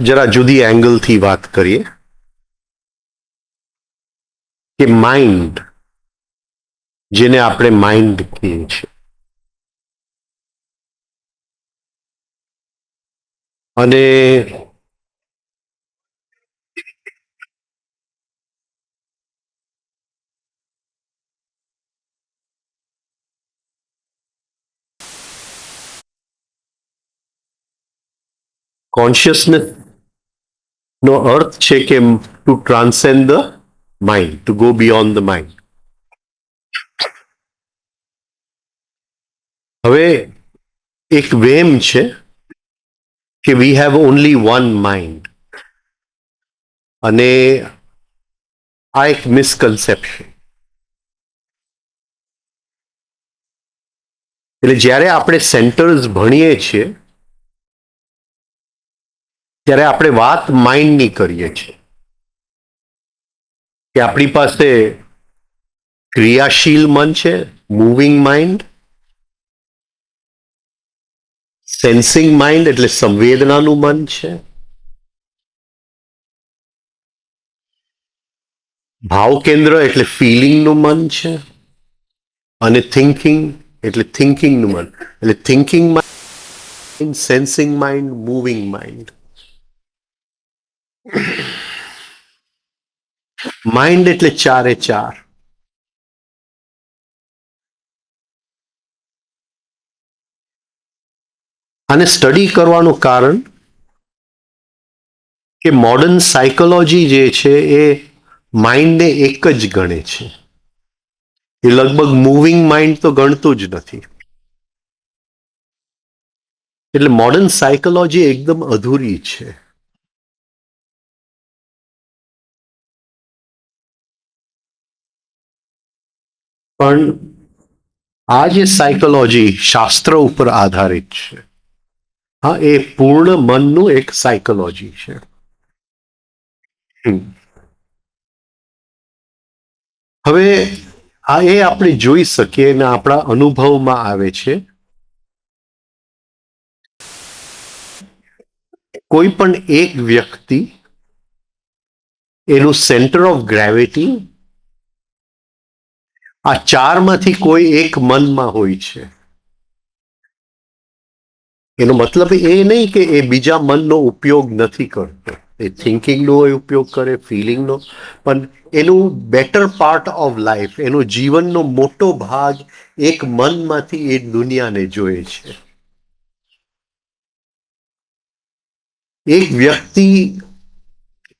જરા જુદી એંગલથી વાત કરીએ કે માઇન્ડ, જેને આપણે માઇન્ડ કહીએ છીએ, અને કોન્શિયસનેસ નો અર્થ છે કે to transcend the mind, to go beyond the mind. હવે એક વેમ છે કે we have only one mind, અને આ એક મિસકન્સેપ્શન. એટલે જ્યારે આપણે સેન્ટર્સ ભણીએ છીએ ત્યારે આપણે વાત માઇન્ડની કરીએ છીએ કે આપણી પાસે ક્રિયાશીલ મન છે, મૂવિંગ માઇન્ડ, સેન્સિંગ માઇન્ડ એટલે સંવેદનાનું મન છે, ભાવ કેન્દ્ર એટલે ફિલિંગનું મન છે, અને થિંકિંગ એટલે થિંકિંગનું મન. એટલે thinking mind, sensing mind, moving mind. Mind એટલે ચારે ચાર. આને સ્ટડી કરવાનું કારણ કે મોડર્ન સાયકોલોજી જે છે એ માઇન્ડને એક જ ગણે છે. એ લગભગ મૂવિંગ માઇન્ડ તો ગણતું જ નથી. એટલે મોડર્ન સાયકોલોજી એકદમ અધૂરી છે. પણ આ જે સાયકોલોજી શાસ્ત્ર ઉપર આધારિત છે, હા, એ પૂર્ણ મનનું એક સાયકોલોજી છે. હવે આ એ આપણે જોઈ શકીએ અને આપણા અનુભવમાં આવે છે. કોઈ પણ એક વ્યક્તિ એનું સેન્ટર ઓફ ગ્રેવિટી આ ચારમાંથી કોઈ એક મનમાં હોય છે. એનો મતલબ એ નહીં કે એ બીજા મનનો ઉપયોગ નથી કરતો. એ થિંકિંગનો ઉપયોગ કરે, ફિલિંગનો, પણ એનું બેટર પાર્ટ ઓફ લાઈફ, એનો જીવનનો મોટો ભાગ એક મનમાંથી એ દુનિયાને જોએ છે. એક વ્યક્તિ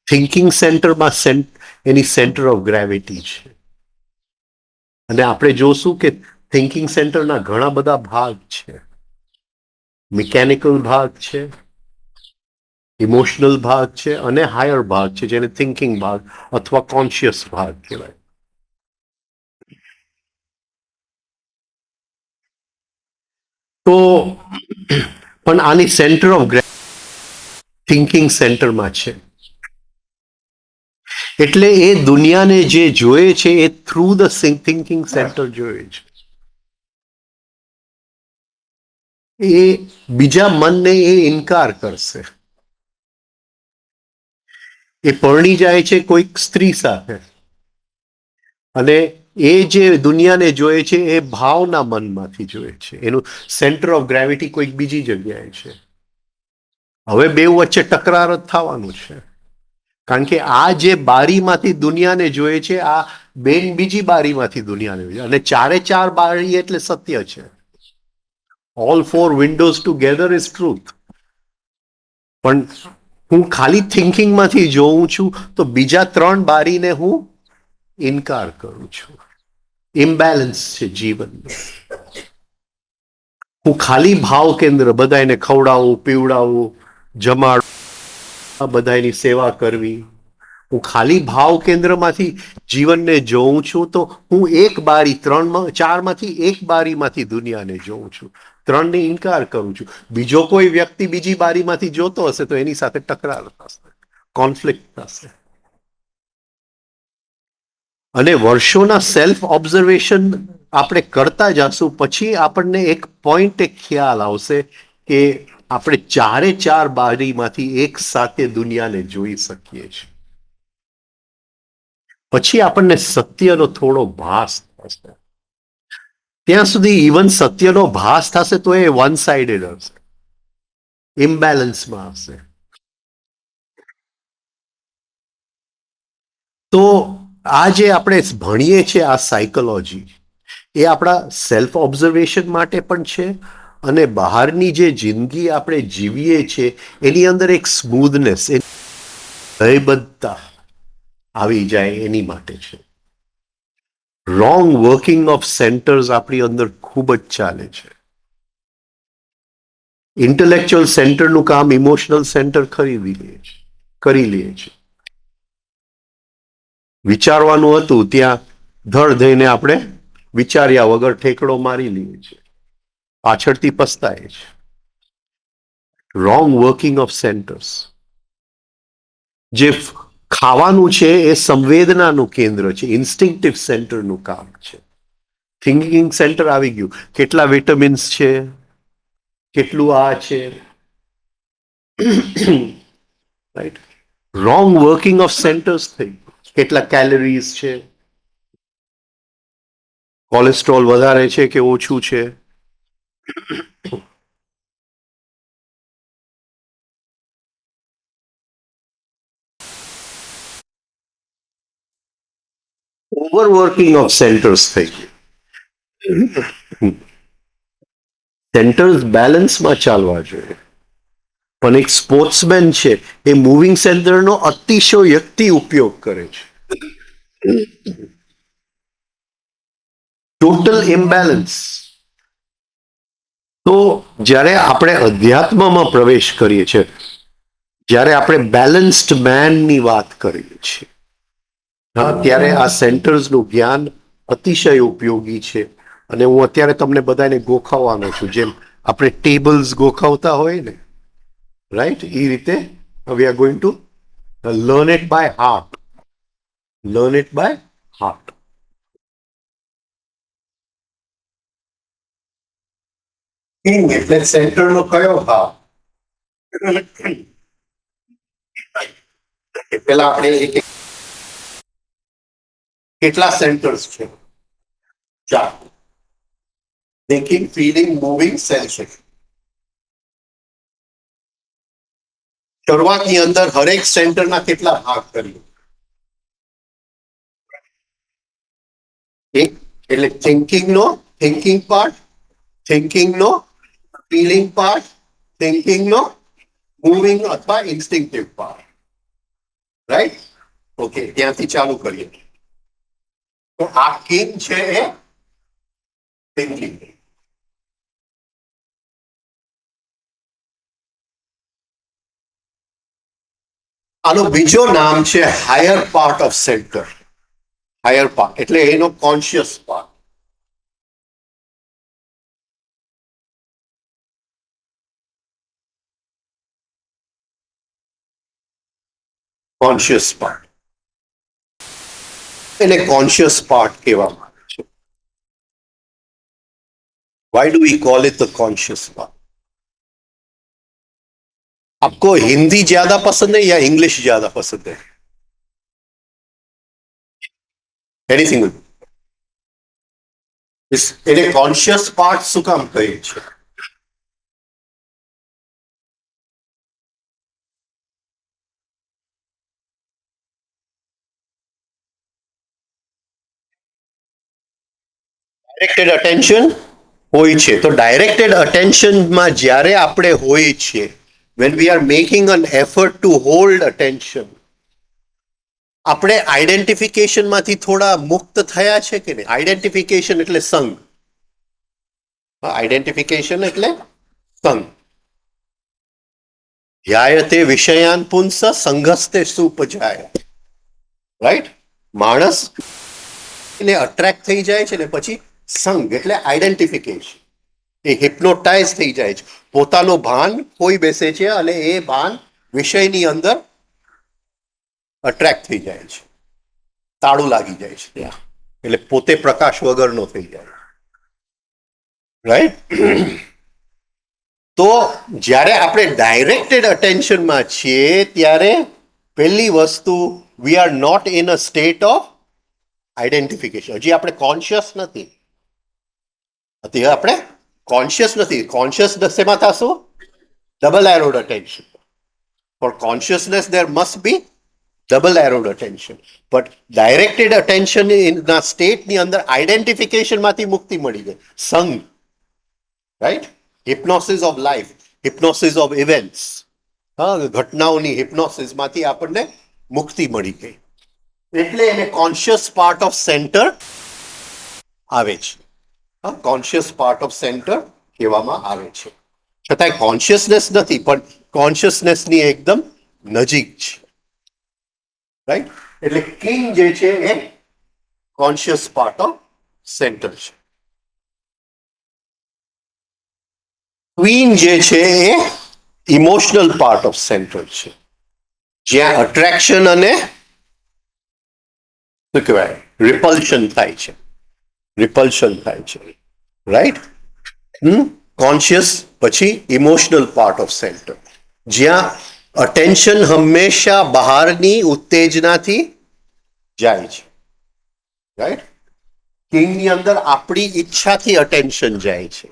થિંકિંગ સેન્ટરમાં એની સેન્ટર ઓફ ગ્રેવિટી છે. અને આપણે જોશું કે થિંકિંગ સેન્ટરના ઘણા બધા ભાગ છે. મિકેનિકલ ભાગ છે, ઇમોશનલ ભાગ છે, અને હાયર ભાગ છે, જેને થિંકિંગ ભાગ અથવા કોન્શિયસ ભાગ કહેવાય. તો પણ આની સેન્ટર ઓફ થિંકિંગ સેન્ટરમાં છે. એટલે એ દુનિયાને જે જોયે છે એ થ્રુ ધ થિંકિંગ સેન્ટર જોયે છે. એ બીજા મનને એ ઇનકાર કરશે. એ પરણી જાય છે કોઈક સ્ત્રી સાથે, અને એ જે દુનિયાને જોયે છે એ ભાવના મનમાંથી જોયે છે. એનું સેન્ટર ઓફ ગ્રેવિટી કોઈક બીજી જગ્યાએ છે. હવે બે વચ્ચે ટકરાર જ થવાનું છે, કારણ કે આ જે બારીમાંથી દુનિયાને જોયે છે, આ બેન બીજી બારીમાંથી દુનિયાને જોઈએ, અને ચારે ચાર બારી એટલે સત્ય છે. All four windows together is truth. પણ હું ખાલી થિંકિંગમાંથી જોઉં છું તો બીજા ત્રણ બારીને હું ઇનકાર કરું છું. ઇમ્બેલેન્સ છે જીવનનું. હું ખાલી ભાવ કેન્દ્ર, બધાને ખવડાવવું, પીવડાવવું, જમાડવું, બધાની સેવા કરવી, હું ખાલી ભાવ કેન્દ્રમાંથી જીવનને જોઉં છું, તો હું એક બારી, ચારમાંથી એક બારીમાંથી દુનિયાને જોઉં છું, ત્રણને ઇનકાર કરું છું. બીજો કોઈ વ્યક્તિ બીજી બારીમાંથી જોતો હશે તો એની સાથે ટકરાર થશે, કોન્ફ્લિક્ટ થશે. અને વર્ષોના સેલ્ફ ઓબ્ઝર્વેશન આપણે કરતા જશું, પછી આપણને એક પોઈન્ટ, એક ખ્યાલ આવશે કે આપણે ચારે ચાર બારીમાંથી એક સાથે દુનિયાને જોઈ શકીએ છીએ. પછી આપણને સત્યનો થોડો ભાસ થશે. ત્યાં સુધી ઇવન સત્યનો ભાસ થશે તો એ વન સાઇડેડ હશે, ઇમ્બેલેન્સમાં હશે. તો આ જે આપણે ભણીએ છીએ, આ સાયકોલોજી, એ આપણા સેલ્ફ ઓબ્ઝર્વેશન માટે પણ છે, અને બહારની જે જિંદગી આપણે જીવીએ છીએ એની અંદર એક સ્મૂધનેસ, લયબદ્ધતા આવી જાય એની માટે છે. રોંગ વર્કિંગ ઓફ સેન્ટર્સ આપણી અંદર ખૂબ જ ચાલે છે. ઇન્ટેલેક્ચ્યુઅલ સેન્ટરનું કામ ઇમોશનલ સેન્ટર કરી લે છે. વિચારવાનું હતું ત્યાં ધડ દઈને આપણે વિચાર્યા વગર ઠેકડો મારી લઈએ છીએ, પાછળથી પસ્તાય છે. Wrong working of centres. જે ખાવાનું છે એ સંવેદનાનું કેન્દ્ર છે, ઇન્સ્ટિંક્ટિવ સેન્ટરનું કામ છે. થિંકિંગ સેન્ટર આવી ગયું, કેટલા વિટામિન્સ છે, કેટલું આ છે, right. Wrong working of centres થઈ, કેટલા કેલરીઝ છે, કોલેસ્ટ્રોલ વધારે છે કે ઓછું છે. ઓવરવર્કિંગ ઓફ સેન્ટર્સ થઈ ગયું. સેન્ટર્સ બેલેન્સમાં ચાલવા જોઈએ. પણ એક સ્પોર્ટ્સમેન છે એ મૂવિંગ સેન્ટરનો અતિશયોક્તિ ઉપયોગ કરે છે. Total imbalance. તો જ્યારે આપણે અધ્યાત્મમાં પ્રવેશ કરીએ છીએ, જ્યારે આપણે બેલેન્સ્ડ મેનની વાત કરીએ છીએ, હા, ત્યારે આ સેન્ટર્સનું જ્ઞાન અતિશય ઉપયોગી છે. અને હું અત્યારે તમને બધાને ગોખાવવાનો છું, જેમ આપણે ટેબલ્સ ગોખાવતા હોય ને, રાઈટ, એ રીતે we are going to learn it by heart. Learn it by heart. એટલે સેન્ટરનો કયો ભાવ? પેલા આપણે કેટલા સેન્ટર્સ છે? 4. Thinking, feeling, moving, sensing. શરૂઆતની અંદર હરેક સેન્ટરના કેટલા ભાગ કરીએ? એટલે થિંકિંગ પાર્ટ, થિંકિંગનો ફીલિંગ પાર્ટ, થિંકિંગનો મૂવિંગ અથવા ઇન્સ્ટિંક્ટિવ પાર્ટ, રાઈટ? ઓકે, ત્યાંથી ચાલુ કરીએ. તો આ કિંગ છે એ થિંકિંગ. આનું બીજો નામ છે higher part of centre. Higher part એટલે એનો કોન્શિયસ પાર્ટ. કોન્શિયસ પાર્ટ, એને કોન્શિયસ પાર્ટ કહેવામાં આવે છે. Why do we call it the conscious part? आपको हिंदी ज्यादा पसंद है या इंग्लिश ज्यादा पसंद है? एनीथिंग. એને કોન્શિયસ પાર્ટ શું કામ કહે છે? ડાયરેક્ટેડ અટેન્શન હોય છે. તો ડાયરેક્ટેડ અટેન્શનમાં જ્યારે આપણે હોઈએ છીએ, when we are making an effort to hold attention, આપણે આઈડેન્ટિફિકેશનમાંથી થોડા મુક્ત થયા છે કે નહીં? આઈડેન્ટિફિકેશન એટલે સંગ. આઈડેન્ટિફિકેશન એટલે સંગ. ધ્યાયતે વિષયાન પુંસ સંઘસ્તે સુપજાય. રાઈટ? માણસ ને અટ્રેક્ટ થઈ જાય છે ને પછી સંગ એટલે આઈડેન્ટિફિકેશન. એ હિપ્નોટાઇઝ થઈ જાય છે. પોતાનો ભાન ખોઈ બેસે છે અને એ ભાન વિષયની અંદર અટ્રેક્ટ થઈ જાય છે, તાળું લાગી જાય છે ત્યાં. એટલે પોતે પ્રકાશ વગરનો થઈ જાય. રાઈટ? તો જ્યારે આપણે ડાયરેક્ટેડ અટેન્શનમાં છીએ ત્યારે પહેલી વસ્તુ, we are not in a state of identification. હજી આપણે કોન્શિયસ નથી. અત્યારે આપણે કોન્શિયસ નથી. કોન્શિયસનેસ એમાં થશું double arrowed attention. For consciousness there must be double arrowed attention. But directed attention ના સ્ટેટની અંદર આઈડેન્ટિફિકેશનમાંથી મુક્તિ મળી ગઈ. સંગ. Right? Hypnosis of life, hypnosis of events, ઘટનાઓની હિપ્નોસિસમાંથી આપણને મુક્તિ મળી ગઈ. એટલે એને કોન્શિયસ પાર્ટ ઓફ સેન્ટર આવે છે. કોન્શિયસ પાર્ટ ઓફ સેન્ટર કહેવામાં આવે છે. છતાંય કોન્શિયસનેસ નથી, પણ કોન્શિયસનેસની એકદમ નજીક છે. રાઈટ? એટલે કિંગ જે છે એ કોન્શિયસ પાર્ટ ઓફ સેન્ટર છે. ક્વીન જે છે એ ઇમોશનલ પાર્ટ ઓફ સેન્ટર છે, જ્યાં અટ્રેક્શન અને શું કહેવાય રિપલ્શન થાય છે. રિપલ્શન થાય છે. રાઈટ? કોન્શિયસ પછી ઇમોશનલ પાર્ટ ઓફ સેન્ટર, જ્યાં અટેન્શન હંમેશા બહારની ઉત્તેજનાથી જાય છે. રાઈટ? કિંગની અંદર આપણી ઈચ્છાથી અટેન્શન જાય છે.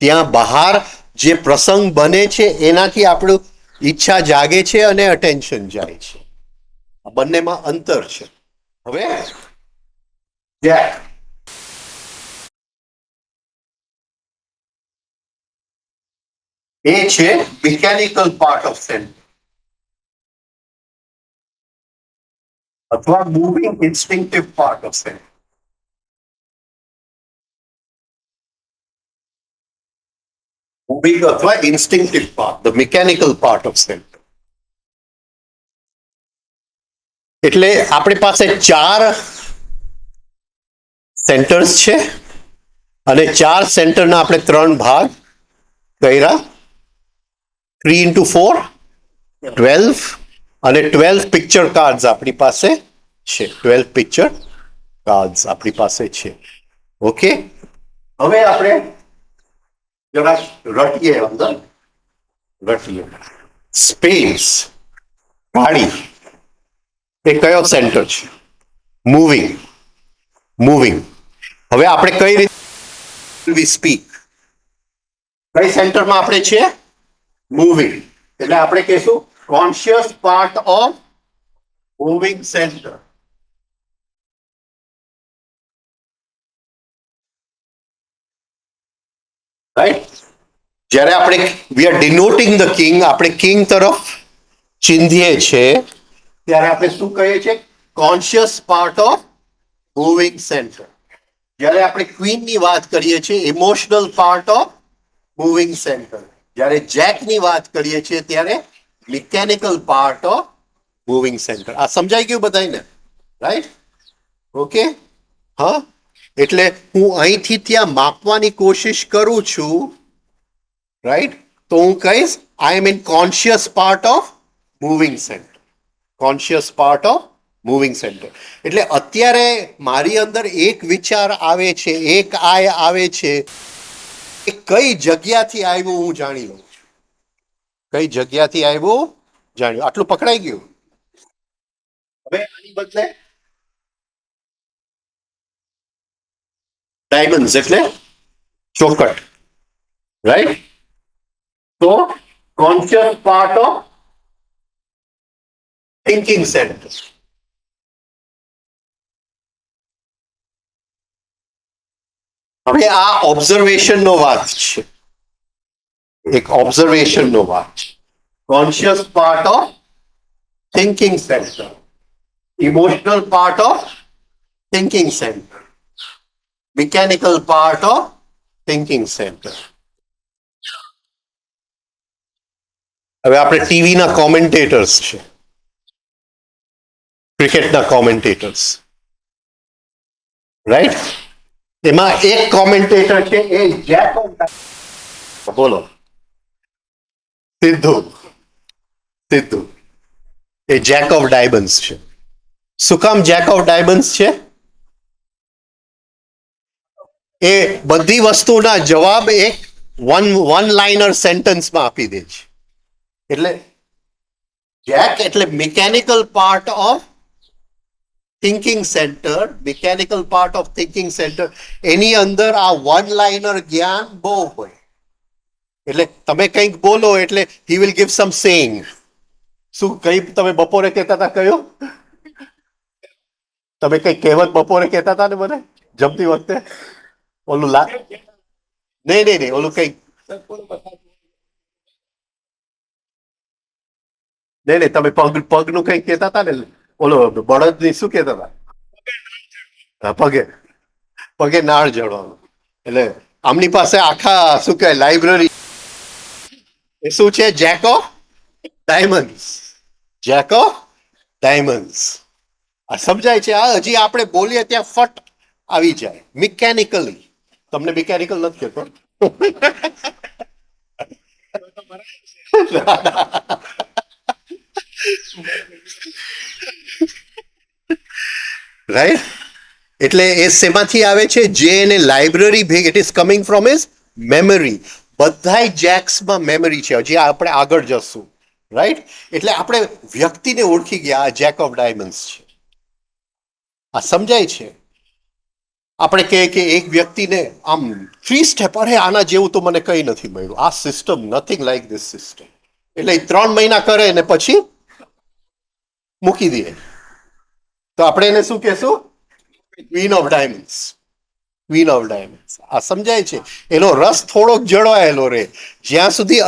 ત્યાં બહાર જે પ્રસંગ બને છે એનાથી આપણું ઈચ્છા જાગે છે અને અટેન્શન જાય છે. આ બંનેમાં અંતર છે. હવે જેક એ છે મિકેનિકલ પાર્ટ ઓફ સેન્ટર અથવા moving instinctive part of centre. Moving અથવા instinctive part, the mechanical part of centre. એટલે આપણી પાસે 4 સેન્ટર્સ છે અને 4 સેન્ટરના આપણે 3 ભાગ કર્યા. 3 into 4 12 અને 12 પિક્ચર કાર્ડ્સ આપણી પાસે છે. 12 પિક્ચર કાર્ડ્સ આપણી પાસે છે. ઓકે? હવે આપણે જરા રટીએ, અંદર રટીએ. સ્પેસ, ગાડી, એ કયો સેન્ટર છે? મૂવિંગ. મૂવિંગ. હવે આપણે કઈ રીતે વી સ્પીક, કઈ સેન્ટરમાં આપણે છે? મૂવિંગ. એટલે આપણે કહીશું conscious part of moving centre. Right? જ્યારે આપણે વી આર ડિનોટિંગ ધ કિંગ, આપણે કિંગ તરફ ચિંધીએ છે ત્યારે આપણે શું કહીએ છીએ? Conscious part of moving centre. જ્યારે આપણે ક્વીનની વાત કરીએ છીએ, emotional part of moving centre. જ્યારે જેકની વાત કરીએ છીએ ત્યારે mechanical part of moving centre. આ સમજાઈ ગયું બધાને? રાઈટ? ઓકે? હા, એટલે હું અહીંથી ત્યાં માપવાની કોશિશ કરું છું. રાઈટ? તો હું કહીશ I am in conscious part of moving centre. Conscious part of moving centre. એટલે અત્યારે મારી અંદર એક વિચાર આવે છે, એક આય આવે છે, એ કઈ જગ્યાથી આવ્યું હું જાણી લઉં છું. કઈ જગ્યાથી આવ્યું જાણ્યું. આટલું પકડાઈ ગયું? હવે આની બદલે ડાયમંડ્સ એટલે ચોકટ. રાઈટ? તો conscious part of thinking centre. હવે આ ઓબ્ઝર્વેશન નો વાત છે, એક ઓબ્ઝર્વેશન નો વાત છે. Conscious part of thinking centre, emotional part of thinking centre, mechanical part of thinking centre. હવે આપણે ટીવીના કોમેન્ટેટર્સ છે, ક્રિકેટના કોમેન્ટેટર્સ, રાઈટ? એમાં એક કોમેન્ટેટર છે એ જેક ઓફ, બોલો, સિદ્ધુ, સિદ્ધુ એ જેક ઓફ ડાયમંડ્સ છે. શું કામ જેક ઓફ ડાયમંડ્સ છે? એ બધી વસ્તુના જવાબ એક વન લાઇનર સેન્ટેન્સમાં આપી દે છે. એટલે જેક એટલે mechanical part of thinking centre, mechanical part of thinking centre, એની અંદર આ વન લાઇનર જ્ઞાન બહુ હોય. એટલે તમે કંઈક બોલો એટલે he will give sum saying. શું કઈ તમે બપોરે કહેતા હતા? કયું તમે કઈ કહેવત બપોરે કહેતા હતા ને મને જમતી વખતે? ઓલું નહીં નહીં નહીં, ઓલું કઈ નહીં નહીં, તમે પગનું કઈ કહેતા હતા ને, ઓલો બળદની શું કહેતા હતા? પગે, પગે નાળ જળવાનું. એટલે આમની પાસે આખા શું કહેવાય લાઇબ્રેરી એ શું છે? Jack of diamonds, Jack of diamonds. આ સમજાય છે? આ હજી આપણે બોલીએ ત્યાં ફટ આવી જાય મિકેનિકલી. તમને મિકેનિકલ નથી કહેતો. રાઈટ? એટલે એ શેમાંથી આવે છે? જે એને લાઇબ્રેરી ભેગ, it is coming from his memory. બધાય જેક્સમાં મેમરી છે. હજી આપણે આગળ જશું, રાઈટ? એટલે આપણે વ્યક્તિને ઓળખી ગયા, આ જેક ઓફ ડાયમંડ્સ છે. આ સમજાય છે? આપણે કહીએ કે એક વ્યક્તિને આમ 3 સ્ટેપ, અરે આના જેવું તો મને કંઈ નથી મળ્યું, આ system, nothing like this system. એટલે 3 મહિના કરે ને પછી મૂકી દે. તો આપણે એને શું કહેશું? Queen of diamonds, queen of diamonds. આ સમજાય છે? એનો રસ થોડોક જળવાયેલો રહે. જ્યાં સુધી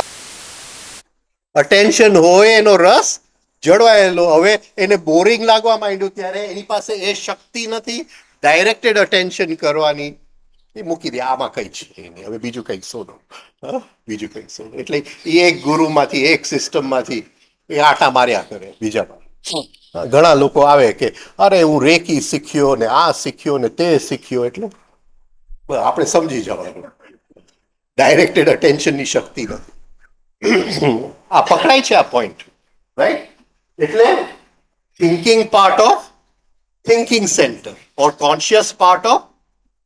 અટેન્શન હોય એનો રસ જળવાયેલો. હવે એને બોરિંગ લાગવા માંડ્યું ત્યારે એની પાસે એ શક્તિ નથી ડાયરેક્ટેડ અટેન્શન કરવાની, એ મૂકી દે. આમાં કઈ છે નહીં, હવે બીજું કંઈક શોધો, બીજું કંઈક શોધો. એટલે એ એક ગુરુમાંથી, એક સિસ્ટમમાંથી એ આટા માર્યા કરે બીજામાં. ઘણા લોકો આવે કે અરે હું રેકી શીખ્યો ને આ શીખ્યો ને તે શીખ્યો. એટલે આપણે સમજી જવાનું ડાયરેક્ટેડ અટેન્શનની શક્તિ નથી. આ પકડાય છે આ પોઈન્ટ, રાઈટ? એટલે thinking part of thinking center or conscious part of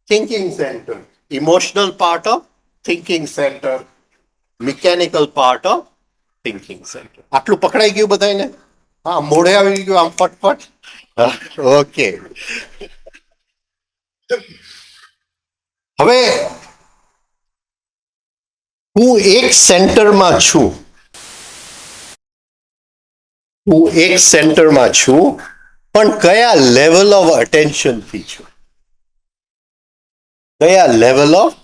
thinking center, emotional part of thinking center, mechanical part of thinking center. આટલું પકડાઈ ગયું બધાને? હા, મોઢે આવી ગયું આમ ફટફટ. ઓકે. હવે હું એક સેન્ટરમાં છું, હું એક સેન્ટરમાં છું, પણ કયા લેવલ ઓફ અટેન્શન થી છું? કયા લેવલ ઓફ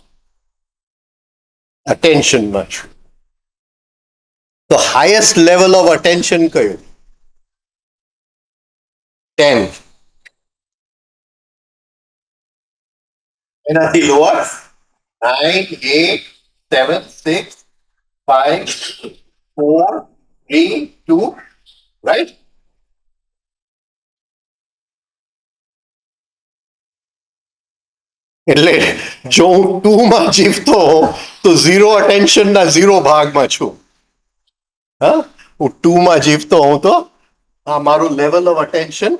અટેન્શનમાં છું? તો હાઈએસ્ટ લેવલ ઓફ અટેન્શન કયું? 10. એનાથી લોઅર 9, 8, 7, 6, 5, 4, 3, 2, રાઈટ? એટલે જો હું 2 માં જીવતો તો 0 અટેન્શનના 0 ભાગમાં છું. હા, હું 2 માં જીવતો હું તો આ મારું લેવલ ઓફ અટેન્શન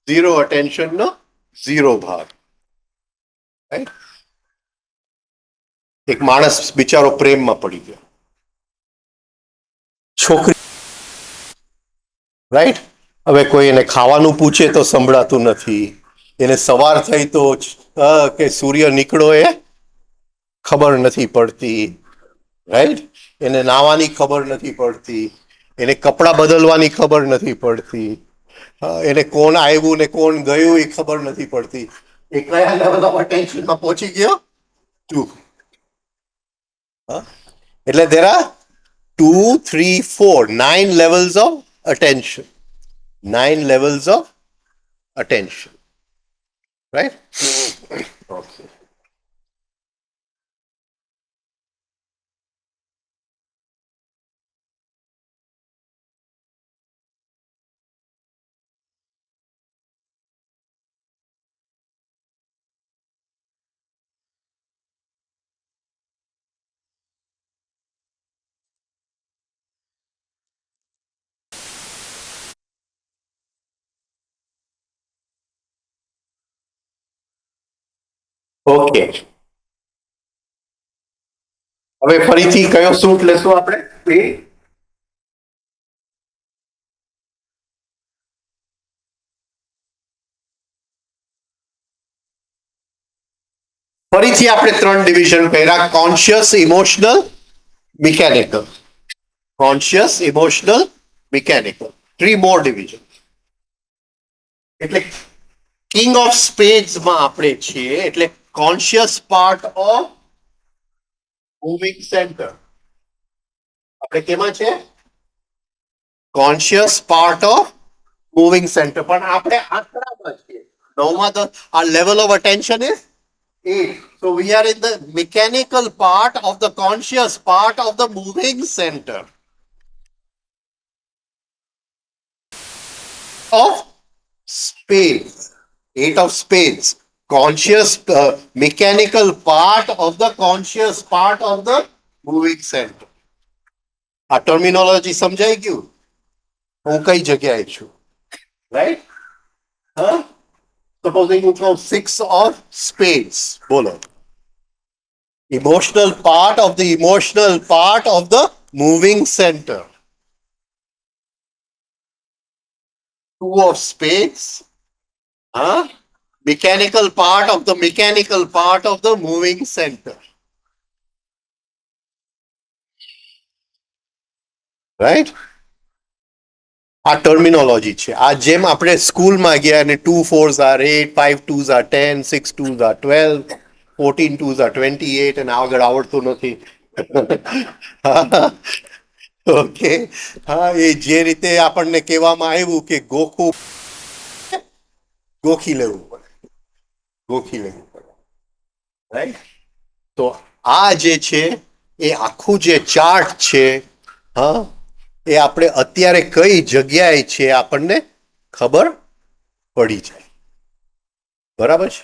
0 અટેન્શનનો 0 ભાગ. એક માણસ બિચારો પ્રેમમાં પડી ગયો, છોકરી, રાઈટ? હવે કોઈ એને ખાવાનું પૂછે તો સંભળાતું નથી, એને સવાર થઈ તો કે સૂર્ય નીકળો એ ખબર નથી પડતી, રાઈટ? એને નાવાની ખબર નથી પડતી, એને કપડાં બદલવાની ખબર નથી પડતી, એને કોણ આવ્યું ને કોણ ગયું એ ખબર નથી પડતી. એ કયા લેવલ ઓફ અટેન્શનમાં પહોંચી ગયો? 2. એટલે there are 2, 3, 4, 9 levels of attention. 9 levels of attention, right? Okay. Okay, હવે ફરીથી કયો સૂટ લેશું આપણે? ફરીથી આપણે 3 ડિવિઝન કર્યા: conscious, emotional, mechanical. Conscious, emotional, mechanical. 3 મોર ડિવિઝન. એટલે કિંગ ઓફ સ્પેડ્સ માં આપણે છીએ, એટલે conscious part of moving centre. આપણે કેમાં છે? Conscious part of moving centre. પણ આપણે આંકડામાં છીએ. નવમાં our level of attention is 8. So we are in the mechanical part of the conscious part of the moving center of spades. 8 of spades. Conscious mechanical part of the conscious part of the moving center. આ terminology સમજાઈ ગયું? હું કઈ જગ્યાએ છું? Right? હા, supposing you go 6 of spades. Bolo. Emotional part of the moving center. 2 of spades. Huh? Mechanical part of the moving center. Right? આ terminology છે. આ જેમ આપણે સ્કૂલમાં ગયા અને 2 4s are 8, 5 2s are 10, 6 2s are 12, 14 2s are 28 અને આગળ આવડતું નથી. ઓકે, હા, એ જે રીતે આપણને કહેવામાં આવ્યું કે ગોખી લેવું પડે. રાઈટ? તો આ જે છે એ આખું જે ચાર્ટ છે, હા, એ આપણે અત્યારે કઈ જગ્યાએ છે આપણને ખબર પડી જાય. બરાબર છે?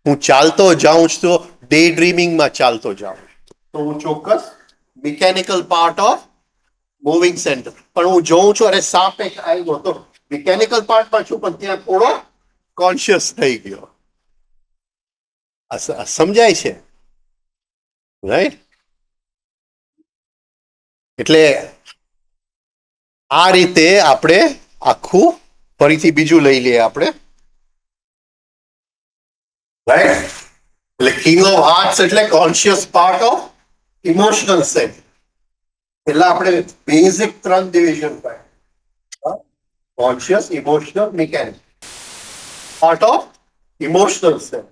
હું ચાલતો જાઉં છું તો ડે ડ્રીમિંગમાં ચાલતો જાઉં તો હું ચોક્કસ mechanical part of moving centre. પણ હું જોઉં છું અરે સાપ એક આવ્યો તો મિકેનિકલ પાર્ટમાં છું, પણ ત્યાં થોડો કોન્શિયસ થઈ ગયો. સમજાય છે? રાઈટ? એટલે આ રીતે આપણે આખું ફરીથી બીજું લઈ લઈએ આપણે. રાઈટ? એટલે કિંગ ઓફ હાર્ટ્સ એટલે conscious part of emotional set. એટલે આપણે basic 3 division pi: conscious, emotional, mechanical. Part of emotional set.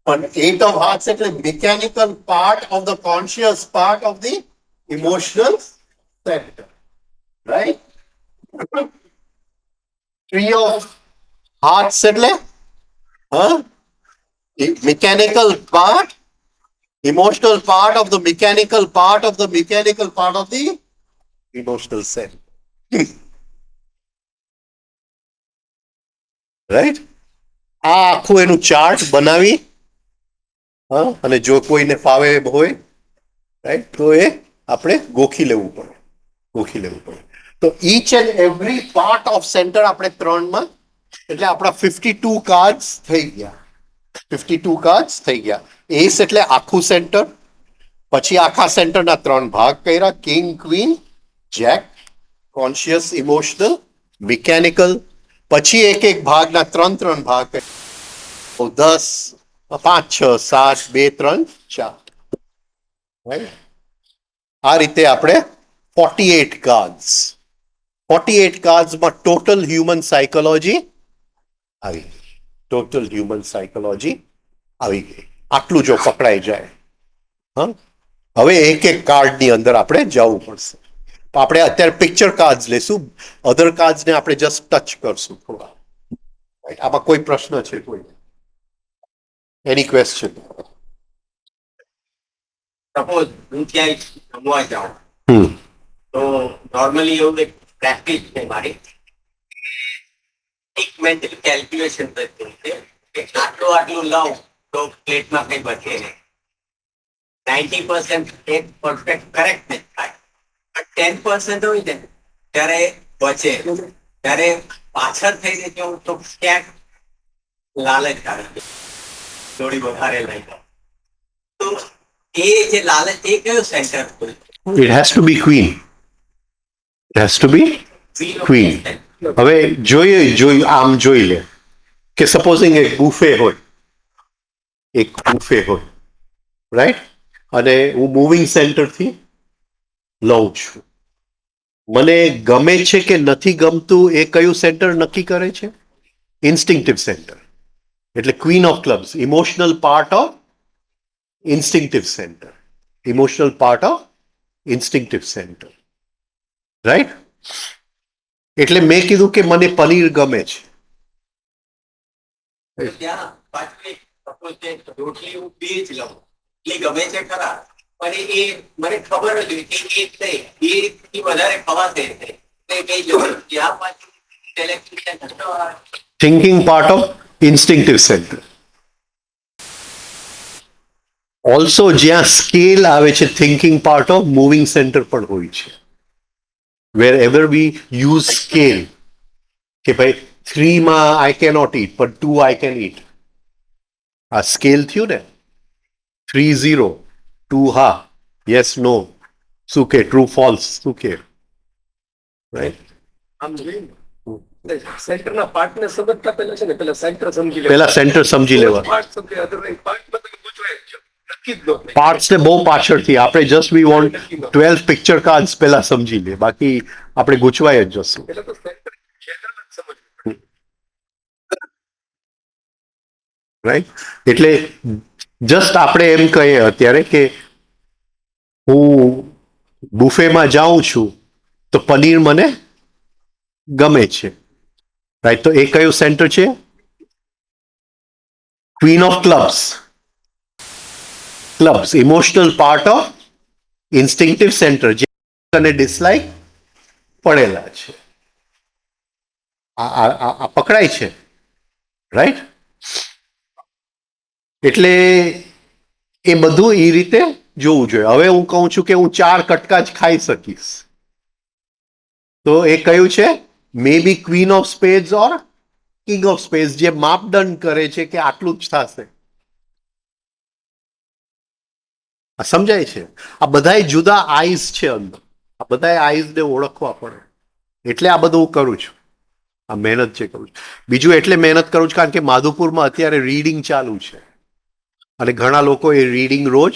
પણ 8 ઓફ હાર્ટ્સ એટલે mechanical part of the conscious part of the emotional set. Right? 3 of hearts એટલે mechanical part, emotional part of the mechanical part of the mechanical part of the emotional cell. Right? આ આખું એનું chart બનાવી અને જો કોઈને ફાવે હોય, રાઈટ, તો એ આપણે ગોખી લેવું પડે. તો each and every part of centre આપણે 3માં, એટલે આપણા 52 કાર્ડ્સ થઈ ગયા. 52 કાર્ડ્સ થઈ ગયા. એસ એટલે આખું સેન્ટર. પછી આખા સેન્ટરના 3 ભાગ કર્યા: king, queen, Jack. Conscious, emotional, mechanical. પછી એક ભાગના 3 ભાગ, 10, 5 6 7 2 3 4. આ રીતે આપણે 48 કાર્ડ્સ. 48 કાર્ડ્સમાં ટોટલ હ્યુમન સાયકોલોજી આવી ગઈ. આટલું જો પકડાઈ જાય. હવે એક કાર્ડની અંદર આપણે જવું પડશે. આપણે અત્યારે પિક્ચર કાર્ડ્સ લેશું, અધર કાર્ડ્સને આપણે જસ્ટ ટચ કરશું થોડા. આમાં કોઈ પ્રશ્ન છે? કોઈ એની ક્વેશ્ચન? સપોઝ હું ક્યાંય જમવા જાઉં તો નોર્મલી એવું એક પ્રેક્ટિસ છે મારી, એક મેન્ટલ કેલ્ક્યુલેશન કરતી છે કે આટલું લઉં તો પ્લેટમાં કઈ બચે નહીં. 90% એક પરફેક્ટ કરેક્ટ નહીં થાય, પણ 10% હોય ને ત્યારે બચે, ત્યારે પાછળ થઈ જજો તો ક્યાંક લાલચ આવે. થોડી વધારે લઈ જાય. તો એ જે લાલચ એ કયું centre? It has to be queen. It has to be queen. હવે જોઈ આમ જોઈ લે કે સપોઝિંગ એક બુફે હોય, રાઈટ, અને હું મૂવિંગ સેન્ટરથી લઉં છું. મને ગમે છે કે નથી ગમતું એ કયું સેન્ટર નક્કી કરે છે? Instinctive centre. એટલે queen of clubs, emotional part of instinctive centre. Right? એટલે મેં કીધું કે મને પનીર ગમે છે. ત્યાં પાછું એક suppose કે રોટલી હું બે જ લઉં, એ ગમે છે ખરા, પણ એ મને ખબર જ હોય કે એક નહીં, બેથી વધારે ખવાશે નહીં. તો એ કઈ જવું ત્યાં પાછું selection થતો હોય. Thinking part of instinctive centre. Also જ્યાં સ્કેલ આવે છે, thinking part of moving centre પણ હોય છે. Wherever we use scale, કે ભાઈ 3 માં આઈ કેનોટ ઈટ પણ 2 આઈ કેન ઈટ. આ સ્કેલ થયું ને, 3 0, 2 હા, યસ નો, શું કે ટ્રુ ફોલ્સ, શું કે, રાઈટ? આમ જોઈએ ને સેન્ટરના પાર્ટને સમજતા પહેલા છે ને પેલા સેન્ટર સમજી પેલા સેન્ટર સમજી લેવા. પાર્ટ સમજે અધરવાઇઝ પાર્ટમાં તમે ગૂંચવાય જ જાઓ. નક્કી જ ન થાય. પાર્ટ્સ ને બહુ પાછળથી આપણે just we want 12 picture cards પહેલા સમજી લે, બાકી આપણે ગૂંચવાય જ જશું. પેલા તો સેન્ટર જનરલ જ સમજવું. રાઈટ? એટલે જસ્ટ આપણે એમ કહીએ અત્યારે કે હું બુફેમાં જાઉં છું તો પનીર મને ગમે છે, રાઈટ? તો એ કયું સેન્ટર છે? Queen of clubs. Emotional part of instinctive centre, જે અને ડિસલાઇક પડેલા છે. આ પકડાય છે, રાઈટ? એટલે એ બધું એ રીતે જોવું જોઈએ. હવે હું કહું છું કે હું 4 કટકા જ ખાઈ શકીશ, તો એ કયું છે? Maybe queen of spades or king of spades, જે માપદંડ કરે છે કે આટલું જ થશે. આ સમજાય છે? આ બધાય જુદા આઈઝ છે અંદર, આ બધાય આઈઝને ઓળખવા પડે. એટલે આ બધું હું કરું છું, આ મહેનત જે કરું છું. બીજું એટલે મહેનત કરું છું કારણ કે માધુપુરમાં અત્યારે રીડિંગ ચાલુ છે અને ઘણા લોકો એ રીડિંગ રોજ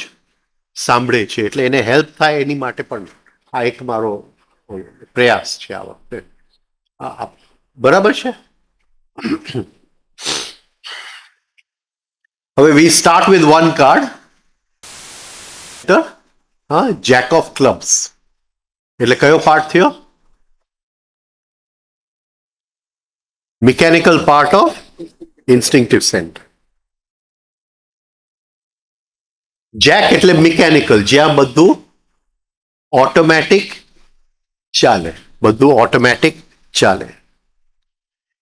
સાંભળે છે, એટલે એને હેલ્પ થાય એની માટે પણ આ એક મારો પ્રયાસ છે આ વખતે. બરાબર છે? હવે વી સ્ટાર્ટ વિથ 1 કાર્ડ. હા, જેક ઓફ ક્લબ્સ. એટલે કયો પાર્ટ થયો? Mechanical part of instinctive centre. Jack એટલે મિકેનિકલ, જ્યાં બધું ઓટોમેટિક ચાલે,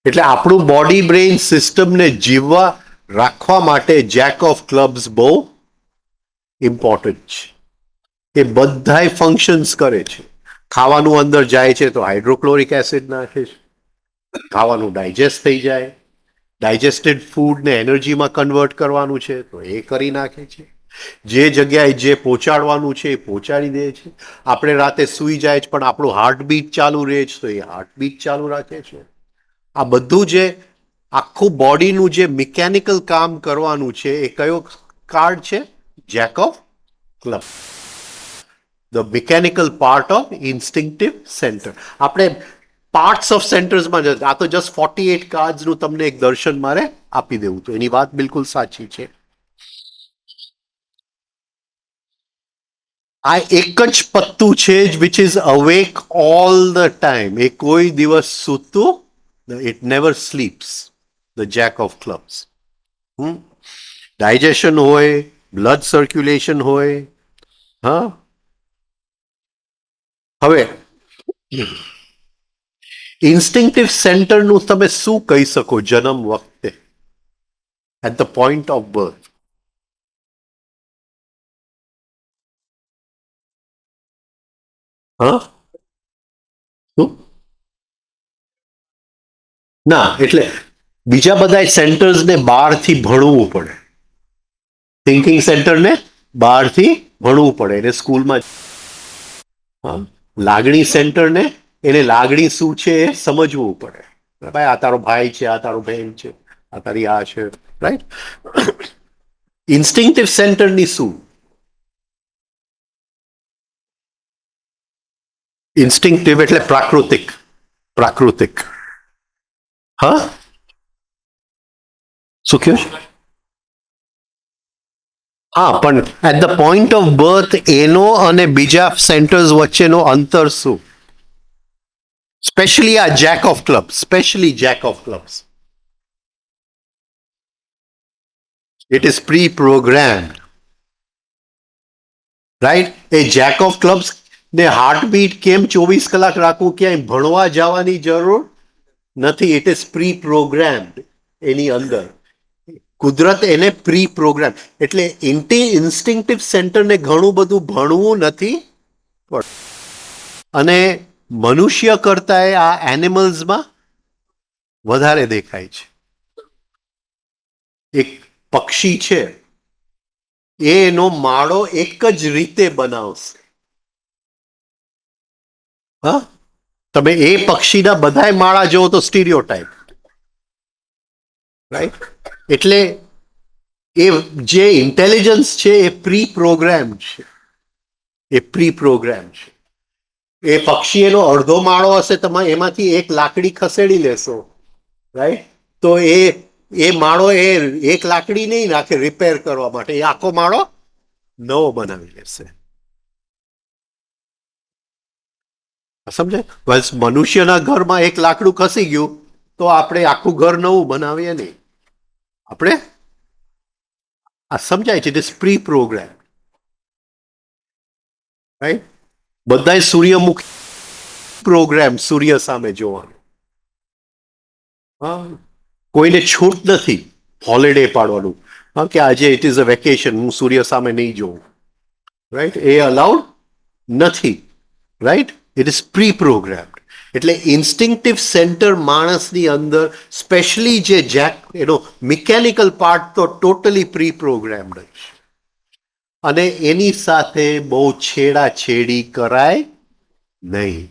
એટલે આપણું બોડી બ્રેઇન સિસ્ટમને જીવવા રાખવા માટે જેક ઓફ ક્લબ્સ બહુ ઇમ્પોર્ટન્ટ છે. એ બધાય ફંક્શન્સ કરે છે. ખાવાનું અંદર જાય છે તો હાઇડ્રોક્લોરિક એસિડ નાખે છે, ખાવાનું ડાયજેસ્ટ થઈ જાય, ડાયજેસ્ટેડ ફૂડને એનર્જીમાં કન્વર્ટ કરવાનું છે તો એ કરી નાખે છે. જે જગ્યાએ જે પહોંચાડવાનું છે એ પહોંચાડી દે છે. આપણે રાતે સૂઈ જાય છે પણ આપણું હાર્ટબીટ ચાલુ રહે છે તો એ હાર્ટબીટ ચાલુ રાખે છે. આ બધું જે આખું બોડીનું જે મિકેનિકલ કામ કરવાનું છે એ કયો કાર્ડ છે? Jack of club. The mechanical part of instinctive centre. આપણે પાર્ટ્સ ઓફ સેન્ટર્સમાં આ તો જસ્ટ 48 કાર્ડ્સનું તમને એક દર્શન મારે આપી દેવું, તો એની વાત બિલકુલ સાચી છે. આ એક જ પત્તું છે which is awake all the time. એ કોઈ દિવસ સૂતું, it never sleeps. The jack of clubs. Digestion હોય, બ્લડ સર્ક્યુલેશન હોય. હા, હવે ઇન્સ્ટિંક્ટિવ સેન્ટરનું તમે શું કહી શકો જન્મ વખતે, at the point of birth? હા, શું? ના, એટલે બીજા બધા સેન્ટર્સને બહારથી ભણવું પડે. થિંકિંગ સેન્ટરને બહારથી ભણવું પડે એને સ્કૂલમાં. હા, લાગણી સેન્ટરને એને લાગણી શું છે એ સમજવું પડે. ભાઈ આ તારો ભાઈ છે, આ તારો બહેન છે, આ તારી આ છે, રાઈટ. ઇન્સ્ટિંક્ટિવ સેન્ટરની શું? ઇન્સ્ટિંક્ટિવ એટલે પ્રાકૃતિક. પ્રાકૃતિક. હા, શું કહ્યું? હા, પણ at the point of birth એનો અને બીજા સેન્ટર્સ વચ્ચેનો અંતર શું? સ્પેશિયલી આ jack of clubs, specially jack of clubs. It is preprogrammed, right. એ જેક ઓફ ક્લબ્સ ને હાર્ટબીટ કેમ 24 કલાક રાખવું? ક્યાંય ભણવા જવાની જરૂર નથી. It is preprogrammed. એની અંદર કુદરત એને પ્રી પ્રોગ્રામ, એટલે ઇન્સ્ટિંક્ટિવ સેન્ટરને ઘણું બધું ભણવું નથી પડતું. અને મનુષ્ય કરતા આ એનિમલ્સમાં વધારે દેખાય છે. એક પક્ષી છે, એનો માળો એક જ રીતે બનાવશે. હા, તમે એ પક્ષીના બધાય માળા જોવો તો સ્ટીરિયોટાઇપ, રાઈટ. એટલે એ જે ઇન્ટેલિજન્સ છે એ પ્રી પ્રોગ્રામ છે. એ પ્રી પ્રોગ્રામ છે. એ પક્ષી એનો અડધો માળો હશે, તમે એમાંથી એક લાકડી ખસેડી લેશો, રાઈટ, તો એ માળો એ એક લાકડી નહીં નાખે રિપેર કરવા માટે, એ આખો માળો નવો બનાવી લેશે. સમજાય? બસ મનુષ્યના ઘરમાં એક લાકડું ખસી ગયું તો આપણે આખું ઘર નવું બનાવીએ નહીં. આપણે આ સમજાય છે. It is pre program, right. બધા સૂર્યમુખી પ્રોગ્રામ સૂર્ય સામે જોવાનું. હા, કોઈને છૂટ નથી હોલિડે પાડવાનું. હા, કે આજે ઇટ ઇઝ અ વેકેશન, હું સૂર્ય સામે નહીં જોઉં, રાઈટ. એ અલાઉડ નથી, right. It is pre programmed. એટલે ઇન્સ્ટિંક્ટિવ સેન્ટર માણસની અંદર સ્પેશિયલી જે જેક એનો મિકેનિકલ પાર્ટ તો ટોટલી પ્રી પ્રોગ્રામ્ડ જ છે. અને એની સાથે બહુ છેડાછેડી કરાય નહીં.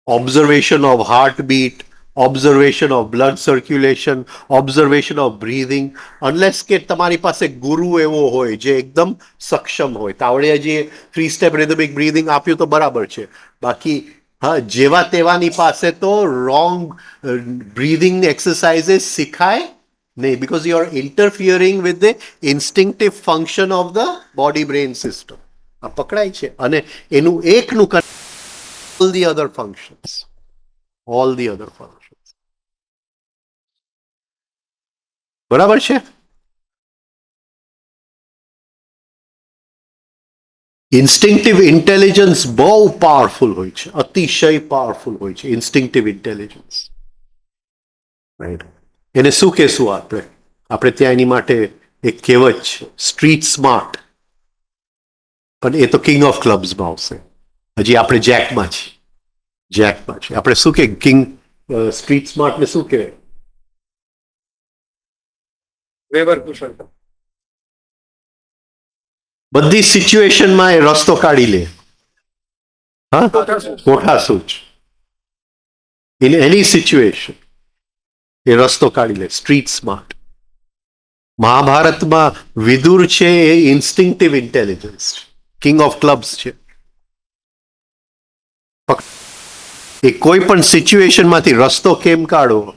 Observation of heartbeat, observation of blood circulation, observation of breathing, unless કે તમારી પાસે ગુરુ એવો હોય જે એકદમ સક્ષમ હોય. તાવડિયાજીએ 3 સ્ટેપ રિધમિક બ્રીધિંગ આપ્યું તો બરાબર છે. બાકી હા, જેવા તેવાની પાસે તો રોંગ બ્રીધિંગ એક્સરસાઇઝીસ શીખાય નહીં, because you are interfering with the instinctive function of the body brain system. આ પકડાય છે. અને એનું એકનું all the other functions. All the other functions. બરાબર છે? ઇન્સ્ટિંક્ટિવ ઇન્ટેલિજન્સ બહુ પાવરફુલ હોય છે, અતિશય પાવરફુલ હોય છે ઇન્સ્ટિંક્ટિવ ઇન્ટેલિજન્સ, રાઈટ. એને શું કહેશું આપણે? આપણે ત્યાં એની માટે એક કહેવત છે, સ્ટ્રીટ સ્માર્ટ. પણ એ તો કિંગ ઓફ ક્લબ્સમાં આવશે. હજી આપણે જેકમાં છીએ. જેકમાં છે આપણે શું કે કિંગ સ્ટ્રીટ સ્માર્ટ ને શું કહેવાય? વ્યવહાર કુશળતા. બધી સિચ્યુએશનમાં એ રસ્તો કાઢી લે. હા, કોઠાસૂચ. ઇન એની સિચ્યુએશન એ રસ્તો કાઢી લે. Street smart. મહાભારતમાં વિદુર છે એ ઇન્સ્ટિંક્ટિવ ઇન્ટેલિજન્સ છે, કિંગ ઓફ ક્લબ્સ છે. એ કોઈ પણ સિચ્યુએશનમાંથી રસ્તો કેમ કાઢવો,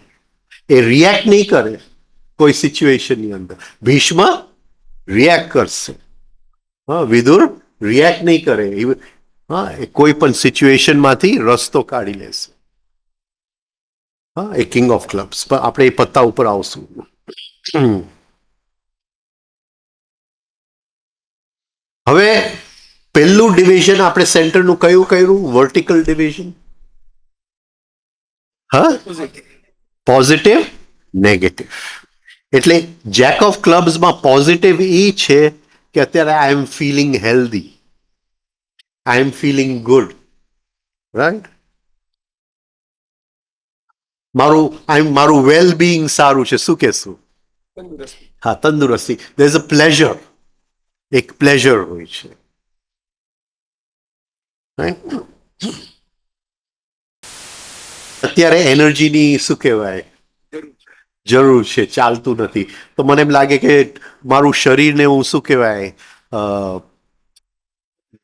એ રિએક્ટ નહીં કરે કોઈ સિચ્યુએશનની અંદર. ભીષ્મ રિએક્ટ કરશે. હા, વિદુર રિએક્ટ નહીં કરે. હા, એ કોઈ પણ સિચ્યુએશનમાંથી રસ્તો કાઢી લેશે. હા, એ કિંગ ઓફ ક્લબ્સ. પણ આપણે એ પત્તા ઉપર આવશું. હવે પહેલું ડિવિઝન આપણે સેન્ટરનું કયું કર્યું? Vertical division. હા, પોઝિટિવ નેગેટિવ. એટલે જેક ઓફ ક્લબ્સમાં પોઝિટિવ એ છે કે અત્યારે આઈ એમ ફીલિંગ હેલ્ધી, આઈ એમ ફીલિંગ ગુડ, રાઈટ. મારું વેલ બિંગ સારું છે. શું કહેશું? હા, તંદુરસ્તી, there is a pleasure, એક પ્લેઝર હોય છે. Right? અત્યારે એનર્જીની શું કહેવાય જરૂર છે, ચાલતું નથી, તો મને એમ લાગે કે મારું શરીરને હું શું કહેવાય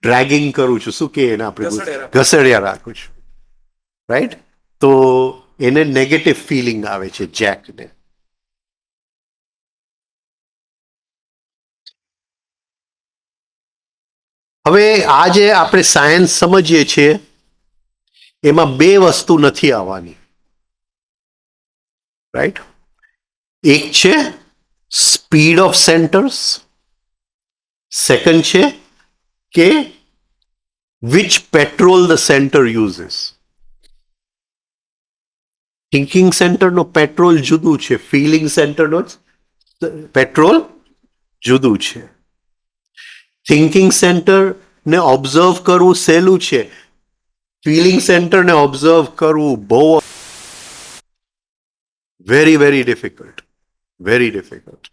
ડ્રેગિંગ કરું છું, શું કે એને આપણે ઘસેડ્યા રાખું છું, રાઈટ? તો એને નેગેટિવ ફિલિંગ આવે છે જેકને. હવે આ જે આપણે સાયન્સ સમજીએ છીએ એમાં બે વસ્તુ નથી આવવાની, રાઈટ? એક છે સ્પીડ ઓફ સેન્ટર્સ, સેકન્ડ છે કે which petrol the centre uses. Thinking સેન્ટરનો પેટ્રોલ જુદું છે, ફિલિંગ સેન્ટરનો પેટ્રોલ જુદું છે. થિંકિંગ સેન્ટરને ઓબ્ઝર્વ કરવું સહેલું છે, ફિલિંગ સેન્ટરને ઓબ્ઝર્વ કરવું બહુ વેરી ડિફિકલ્ટ, વેરી ડિફિકલ્ટ,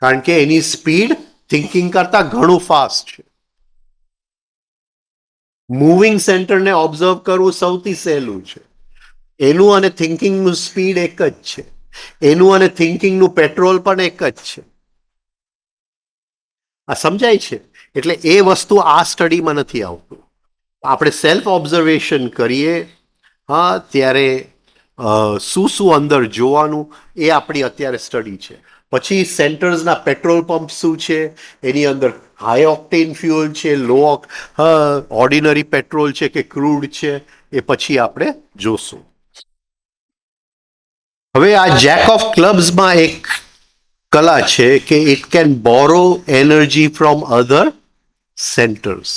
કારણ કે એની સ્પીડ થિંકિંગ કરતા ઘણું ફાસ્ટ છે. મૂવિંગ સેન્ટરને ઓબ્ઝર્વ કરવું સૌથી સહેલું છે, એનું અને થિંકિંગનું સ્પીડ એક જ છે, એનું અને થિંકિંગનું પેટ્રોલ પણ એક જ છે. આ સમજાય છે? એટલે એ વસ્તુ આ સ્ટડીમાં નથી આવતું. આપણે સેલ્ફ ઓબ્ઝર્વેશન કરીએ, હા, ત્યારે શું અંદર જોવાનું એ આપણી અત્યારે સ્ટડી છે. પછી સેન્ટર્સના પેટ્રોલ પંપ શું છે, એની અંદર હાઈ ઓક્ટેન ફ્યુઅલ છે, લો ઓર્ડિનરી પેટ્રોલ છે કે ક્રૂડ છે, એ પછી આપણે જોશું. હવે આ જેક ઓફ ક્લબ્સમાં એક કલા છે કે it can borrow energy from other centres,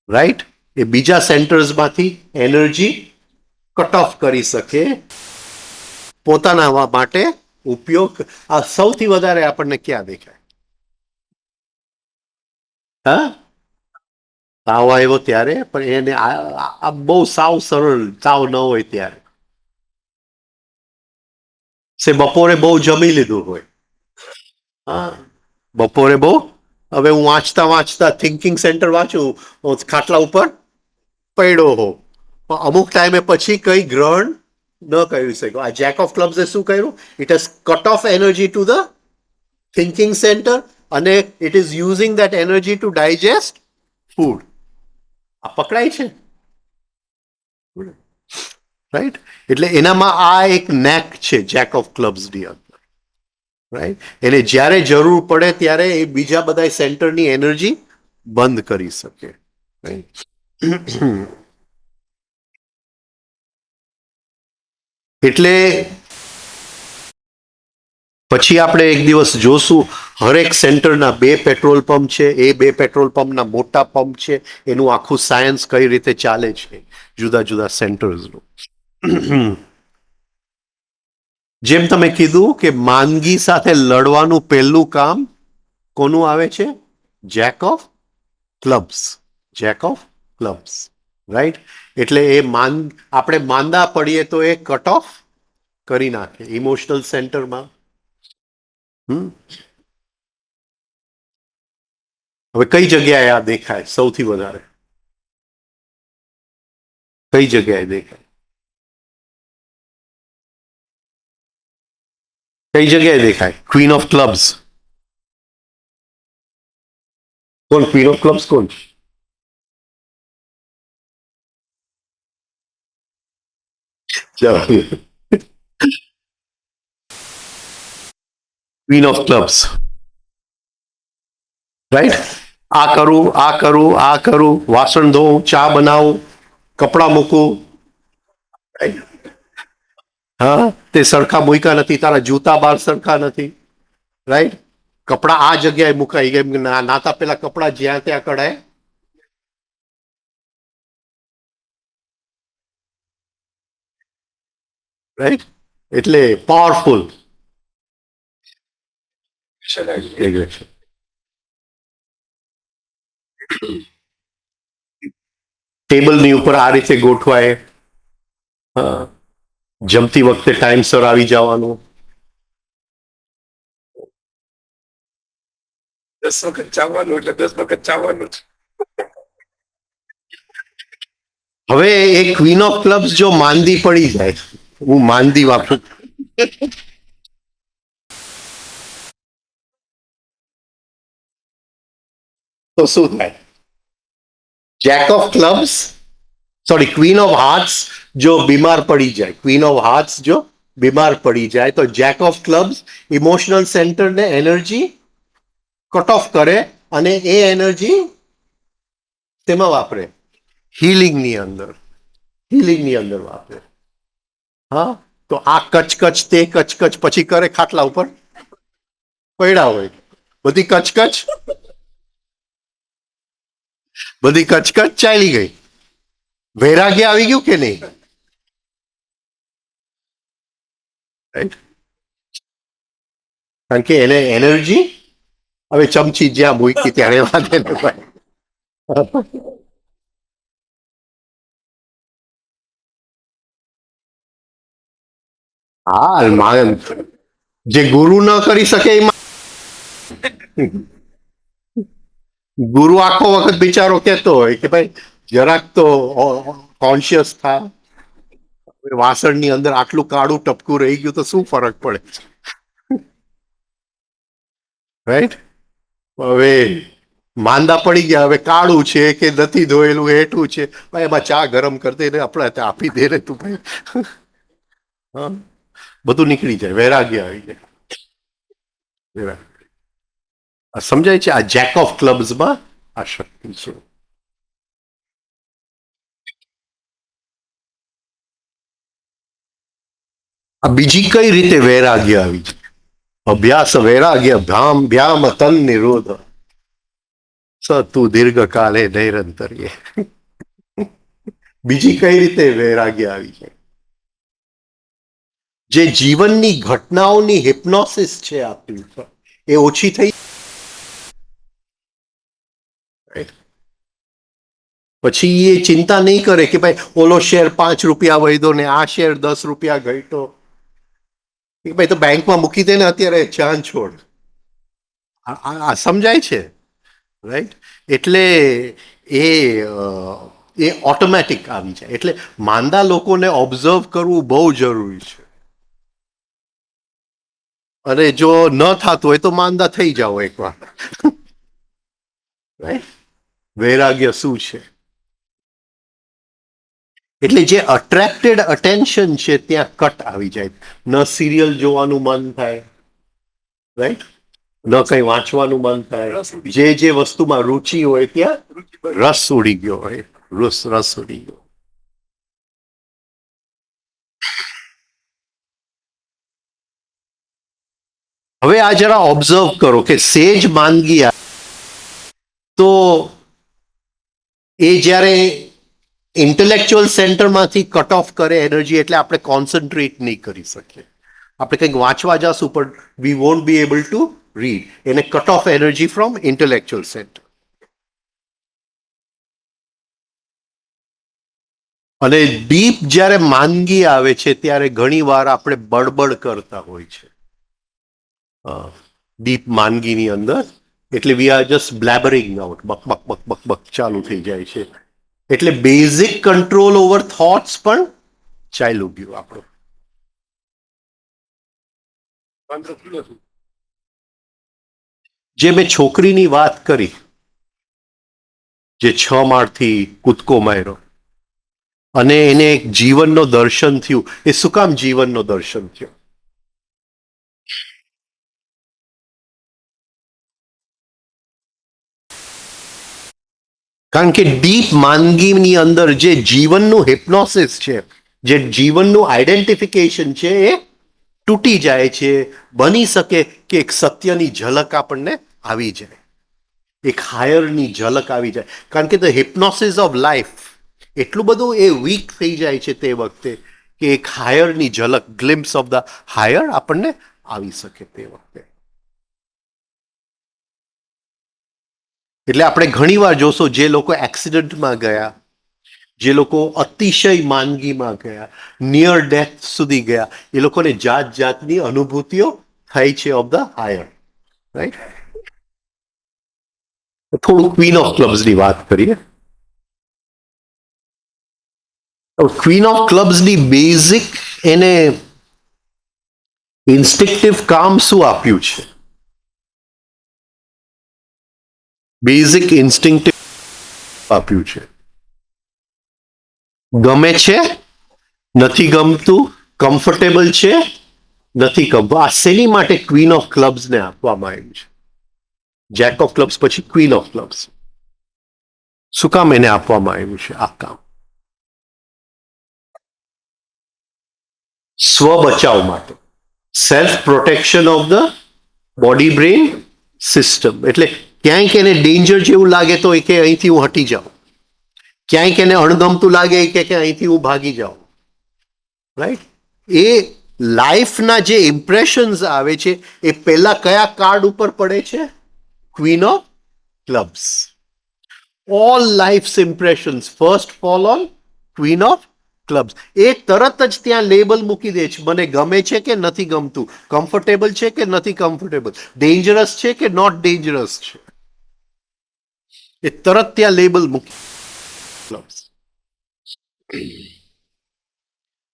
right? એ બીજા સેન્ટર્સમાંથી એનર્જી કટ ઓફ કરી શકે, પોતાના માટે ઉપયોગ. આ સૌથી વધારે આપણને ક્યાં દેખાય? હા, તાવ આવ્યો ત્યારે, પણ એને આ બહુ સાવ સરળ, તાવ ન હોય ત્યારે, બપોરે બહુ જમી લીધું હોય, હા, બપોરે બહુ, હવે હું વાંચતા થિંકિંગ સેન્ટર વાંચું, ખાટલા ઉપર પડ્યો હો, પણ અમુક ટાઈમે પછી કઈ ગ્રહણ ન કરી શક્યો. આ જેક ઓફ ક્લબ્સે શું કર્યું? It has cut off energy to the thinking centre અને it is using that energy to digest food. આ પકડાય છે, રાઈટ? એટલે એનામાં આ એક નેક છે જેક ઓફ ક્લબ્સની અંદર, રાઈટ? એને જ્યારે જરૂર પડે ત્યારે એ બીજા બધા સેન્ટરની એનર્જી બંધ કરી શકે, રાઈટ? એટલે પછી આપણે એક દિવસ જોશું, હરેક સેન્ટરના બે પેટ્રોલ પંપ છે, એ બે પેટ્રોલ પંપના મોટા પંપ છે, એનું આખું સાયન્સ કઈ રીતે ચાલે છે જુદા જુદા સેન્ટર્સનું. જેમ તમે કીધું કે માંદગી સાથે લડવાનું પહેલું કામ કોનું આવે છે? Jack of clubs, Jack of clubs, right? એટલે એ આપણે માંદા પડીએ તો એ કટ ઓફ કરી નાખે ઇમોશનલ સેન્ટરમાં. હવે કઈ જગ્યાએ આ દેખાય સૌથી વધારે? કઈ જગ્યાએ દેખાય? કઈ જગ્યાએ દેખાય? ક્વીન ઓફ ક્લબ્સ કોણ? ક્વીન ઓફ ક્લબ્સ કોણ? Queen of clubs, right? આ કરું, આ કરું, આ કરું, વાસણ ધોવું, ચા બનાવું, કપડાં મૂકું, હા, તે સરખા મૂક્યા નથી, તારા જૂતા બાર સરખા નથી, રાઈટ? કપડા આ જગ્યાએ મુકાઈ કેમ નાતા પેલા કપડા જ્યાં ત્યાં કઢાય, રાઈટ? એટલે પાવરફુલ ટેબલની ઉપર આ રીતે ગોઠવાય, જમતી વખતે ટાઈમસર આવી જવાનું, 10 વખત ચાવવાનું એટલે 10 વખત ચાવવાનું જ. હવે એ ક્વીન ઓફ ક્લબ્સ જો માંદી પડી જાય, હું માંદી વાપરું, તો શું થાય? Jack of clubs, sorry, queen of hearts જો બીમાર પડી જાય, ક્વીન ઓફ હાર્ટ્સ જો બીમાર પડી જાય, તો જેક ઓફ ક્લબ્સ ઇમોશનલ સેન્ટરને એનર્જી કટ ઓફ કરે અને એ એનર્જી તેમાં વાપરે, હીલિંગની અંદર, હીલિંગની અંદર વાપરે. હા, તો આ કચકચ તે કચકચ પછી કરે ખાટલા ઉપર પડ્યા હોય, બધી કચકચ બધી કચકચ ચાલી ગઈ, વૈરાગ્ય આવી ગયું કે નહીં? Right? કારણ કે એને એનર્જી હવે ચમચી જ્યાં મૂકી ત્યારે વાંધે ને ભાઈ. હા, જે ગુરુ ન કરી શકે એ ગુરુ આખો વખત બિચારો કહેતો હોય કે ભાઈ જરાક તો કોન્શિયસ થા, વાસણની અંદર આટલું કાળું ટપકું રહી ગયું તો શું ફરક પડે? રાઈટ? હવે માંદા પડી ગયા, હવે કાળું છે કે નથી ધોયેલું હેઠું છે, ભાઈ એમાં ચા ગરમ કરી દે ને આપણે ત્યાં આપી દે ને તું ભાઈ. હા, બધું નીકળી જાય, વૈરાગ્ય આવી જાય. સમજાય છે? આ જેક ઓફ ક્લબ્સમાં આ શક્તિ છે. આ બીજી કઈ રીતે વૈરાગ્ય આવી છે? અભ્યાસ વૈરાગ્ય ભ્યામ ભ્યામ તન નિરોધ સ તું દીર્ઘકાલે નૈરંતર્ય. બીજી કઈ રીતે વૈરાગ્ય આવી છે? જે જીવનની ઘટનાઓની હિપ્નોસિસ છે આપણી ઉપર, એ ઓછી થઈ. પછી એ ચિંતા નહીં કરે કે ભાઈ ઓલો શેર 5 રૂપિયા વધ્યો ને આ શેર 10 રૂપિયા ઘટ્યો. ભાઈ તો બેંકમાં મૂકી દે ને અત્યારે, ચાંદ છોડ. આ સમજાય છે? રાઈટ? એટલે એ ઓટોમેટિક આવી જાય. એટલે માંદા લોકોને ઓબ્ઝર્વ કરવું બહુ જરૂરી છે. અને જો ન થતું હોય તો માંદા થઈ જાઓ એકવાર. રાઈટ? વૈરાગ્ય શું છે? એટલે જે અટ્રેક્ટેડ અટેન્શન છે ત્યાં કટ આવી જાય. ન સિરિયલ જોવાનું મન થાય, રાઈટ? ન કંઈ વાંચવાનું મન થાય. જે વસ્તુમાં રુચિ હોય ત્યાં રસ ઉડી ગયો હોય, રસ ઉડી ગયો. હવે આ જરા ઓબ્ઝર્વ કરો કે સેજ માંદગી તો એ જ્યારે ઇન્ટેલેક્ચ્યુઅલ સેન્ટરમાંથી કટ ઓફ કરે એનર્જી, એટલે આપણે કોન્સન્ટ્રેટ નહીં કરી શકીએ. આપણે કંઈક વાંચવા જશું પણ we won't be able to read. એને cut off energy from intellectual centre. અને ડીપ જ્યારે માંદગી આવે છે ત્યારે ઘણી વાર આપણે બડબડ કરતા હોય છે. ડીપ માંદગીની અંદર એટલે we are just blabbering out, બક બક બક બક બક ચાલુ થઈ જાય છે. એટલે બેઝિક કંટ્રોલ ઓવર થોટ્સ પણ ચાલ્યું ગયું આપણું. જે મેં છોકરીની વાત કરી, જે 6 માળથી કૂદકો માર્યો અને એને એક જીવનનો દર્શન થયું. એ શું કામ જીવનનો દર્શન થયો? કારણ કે ડીપ માંદગીની અંદર જે જીવનનું હિપ્નોસિસ છે, જે જીવનનું આઈડેન્ટિફિકેશન છે, એ તૂટી જાય છે. બની શકે કે એક સત્યની ઝલક આપણને આવી જાય, એક હાયરની ઝલક આવી જાય. કારણ કે ધ હિપ્નોસિસ ઓફ લાઈફ એટલું બધું એ વીક થઈ જાય છે તે વખતે કે એક હાયરની ઝલક, ગ્લિમ્સ ઓફ ધ હાયર આપણને આવી શકે તે વખતે. એટલે આપણે ઘણીવાર જોશો જે લોકો એક્સિડન્ટમાં ગયા, જે લોકો અતિશય માંદગીમાં ગયા, નિયર ડેથ સુધી ગયા, એ લોકોને જાત જાતની અનુભૂતિઓ થઈ છે ઓફ ધ હાયર. રાઈટ? થોડું ક્વીન ઓફ ક્લબ્સની વાત કરીએ. ક્વીન ઓફ ક્લબ્સની બેઝિક એને ઇન્સ્ટિક્ટિવ કામ શું આપ્યું છે? બેઝિક ઇન્સ્ટિંક્ટિવ આપ્યું છે. ગમે છે, નથી ગમતું, કમ્ફર્ટેબલ છે, નથી ગમતું. આ શેની માટે ક્વીન ઓફ ક્લબ્સ ને આપવામાં આવ્યું છે? જેક ઓફ ક્લબ્સ પછી ક્વીન ઓફ ક્લબ્સ. શું કામ એને આપવામાં આવ્યું છે આ કામ? સ્વ બચાવ માટે, self protection of the body brain system. એટલે ક્યાંક એને ડેન્જર જેવું લાગે તો એ કે અહીંથી હું હટી જાઉં, ક્યાંક એને અણગમતું લાગે કે અહીંથી હું ભાગી જાઉં. રાઈટ? એ લાઈફના જે ઇમ્પ્રેશન્સ આવે છે એ પહેલા કયા કાર્ડ ઉપર પડે છે? Queen of clubs. All life's impressions first fall on queen of clubs. એ તરત જ ત્યાં લેબલ મૂકી દે છે. મને ગમે છે કે નથી ગમતું, કમ્ફર્ટેબલ છે કે નથી કમ્ફર્ટેબલ, ડેન્જરસ છે કે નોટ ડેન્જરસ છે. એ તરત ત્યાં લેબલ મૂકી ક્લબ્સ.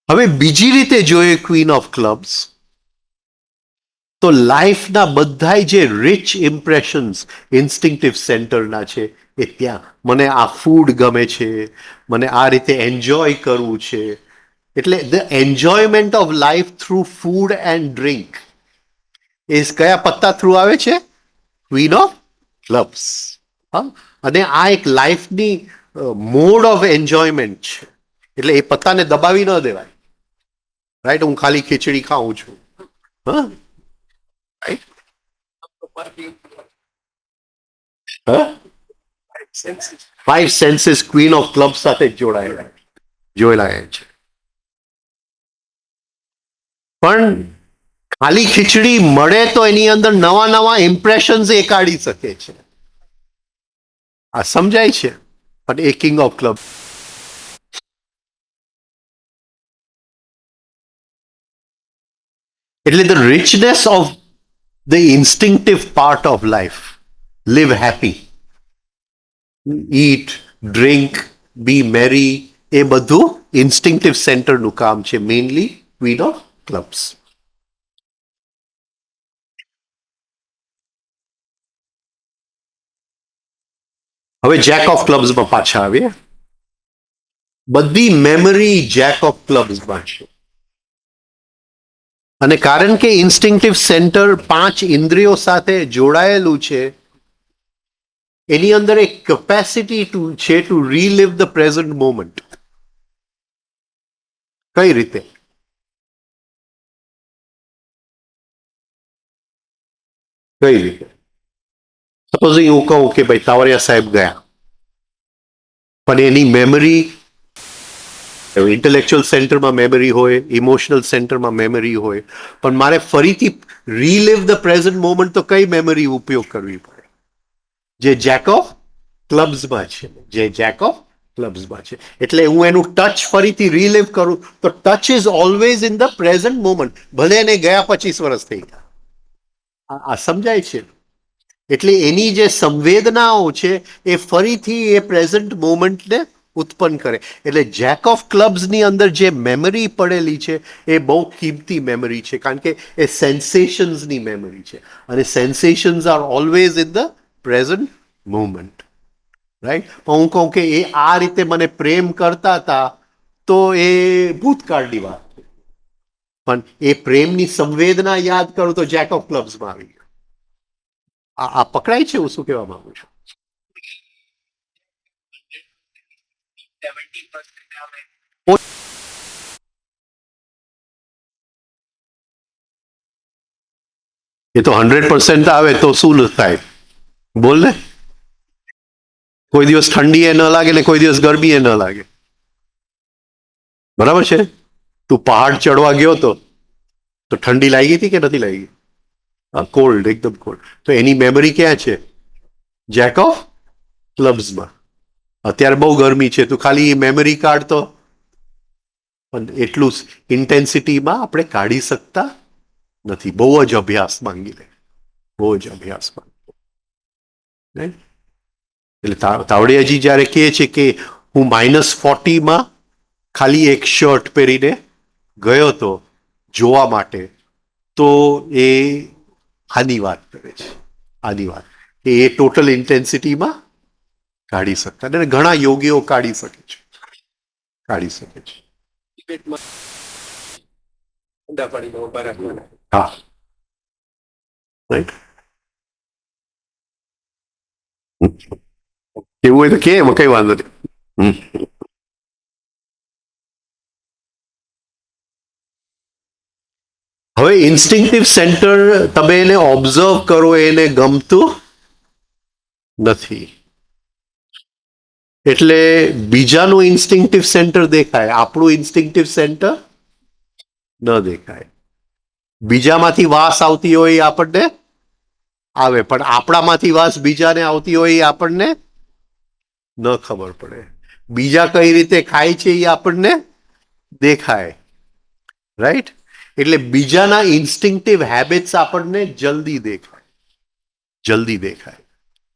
હવે બીજી રીતે જોઈએ ક્વીન ઓફ ક્લબ્સ તો લાઈફના બધા જે રિચ ઇમ્પ્રેશન્સ ઇન્સ્ટિંક્ટિવ સેન્ટરના છે એ ત્યાં. મને આ ફૂડ ગમે છે, મને આ રીતે એન્જોય કરવું છે. એટલે the enjoyment of life through food and drink એ કયા પત્તા થ્રુ આવે છે? Queen of clubs. અને આ એક લાઈફની મોડ ઓફ એન્જોયમેન્ટ છે. એટલે એ પત્તાને દબાવી ન દેવાય. રાઈટ? હું ખાલી ખીચડી ખાઉં છું, હા, right? Five senses queen of club સાથે જોડાયેલા છે. પણ ખાલી ખીચડી મળે તો એની અંદર નવા નવા ઇમ્પ્રેશન્સ એ કાઢી શકે છે. આ સમજાય છે? પણ એ કિંગ ઓફ ક્લબ. એટલે the richness of the instinctive part of life, live happy, eat, drink, be merry, એ બધું ઇન્સ્ટિંક્ટિવ સેન્ટરનું કામ છે. Mainly queen of clubs. હવે જેક ઓફ ક્લબ્સમાં પાછા આવીએ. બધી મેમરી જેક ઓફ ક્લબ્સમાં છે. અને કારણ કે ઇન્સ્ટિંક્ટિવ સેન્ટર 5 ઇન્દ્રિયો સાથે જોડાયેલું છે, એની અંદર એક કેપેસિટી છે ટુ રીલિવ ધ પ્રેઝન્ટ મોમેન્ટ. કઈ રીતે? કઈ રીતે? સપોઝ હું કહું કે ભાઈ તાવરિયા સાહેબ ગયા, પણ એની મેમરી ઇન્ટેલેક્ચ્યુઅલ સેન્ટરમાં મેમરી હોય, ઇમોશનલ સેન્ટરમાં મેમરી હોય, પણ મારે ફરીથી રીલિવ ધ પ્રેઝન્ટ મોમેન્ટ તો કઈ મેમરી ઉપયોગ કરવી પડે? જે જેક ઓફ ક્લબ્સમાં છે. જે જેક ઓફ ક્લબ્સમાં છે. એટલે હું એનું ટચ ફરીથી રીલિવ કરું તો touch is always in the present moment, ભલે એને ગયા 25 વર્ષ થઈ ગયા. આ સમજાય છે? એટલે એની જે સંવેદનાઓ છે એ ફરીથી એ પ્રેઝન્ટ મોમેન્ટને ઉત્પન્ન કરે. એટલે જેક ઓફ ક્લબ્સની અંદર જે મેમરી પડેલી છે એ બહુ કિંમતી મેમરી છે, કારણ કે એ સેન્સેશન્સની મેમરી છે. અને sensations are always in the present moment. Right? હું કહું કે એ આ રીતે મને પ્રેમ કરતા હતા તો એ ભૂતકાળની વાત છે. પણ એ પ્રેમની સંવેદના યાદ કરું તો જેક ઓફ ક્લબ્સમાં આવી ગયું. આ પકડાય છે હું શું કહેવા માંગુ છું? એ તો 100% આવે તો શું થાય? બોલ ને. કોઈ દિવસ ઠંડી એ ન લાગે ને કોઈ દિવસ ગરમી એ ન લાગે. બરાબર છે? તું પહાડ ચડવા ગયો તો ઠંડી લાગી હતી કે નથી લાગી? કોલ્ડ, એકદમ કોલ્ડ. તો એની મેમરી ક્યાં છે? જેક ઓફ ક્લબ્સમાં. અત્યારે બહુ ગરમી છે, તું ખાલી મેમરી કાઢતો, પણ એટલું ઇન્ટેન્સિટીમાં આપણે કાઢી શકતા નથી. બહુ જ અભ્યાસ માંગી લે, બહુ જ અભ્યાસ માંગી લે. એટલે તાવડિયાજી જ્યારે કહે છે કે હું -40માં ખાલી એક શર્ટ પહેરીને ગયો હતો જોવા માટે, તો એ આની વાત કરે છે, આની વાત કે એ ટોટલ ઇન્ટેન્સિટીમાં કાઢી શકતા, અને ઘણા યોગીઓ કાઢી શકે છે. ડિબેટમાં ઊંડા પાડીને ઉભા રાખવાના. હા, રાઈટ. એવું હોય તો કે એમાં કઈ વાંધો નહીં. હવે ઇન્સ્ટિંક્ટિવ સેન્ટર તમે એને ઓબ્ઝર્વ કરો, એને ગમતું નથી, એટલે બીજાનું ઇન્સ્ટિંક્ટિવ સેન્ટર દેખાય, આપણું ઇન્સ્ટિંક્ટિવ સેન્ટર ન દેખાય. બીજામાંથી વાસ આવતી હોય એ આપણને આવે, પણ આપણામાંથી વાસ બીજાને આવતી હોય એ આપણને ન ખબર પડે. બીજા કઈ રીતે ખાય છે એ આપણને દેખાય, રાઈટ. એટલે બીજાના ઇન્સ્ટિંક્ટિવ હેબિટ્સ આપણને જલ્દી દેખાય,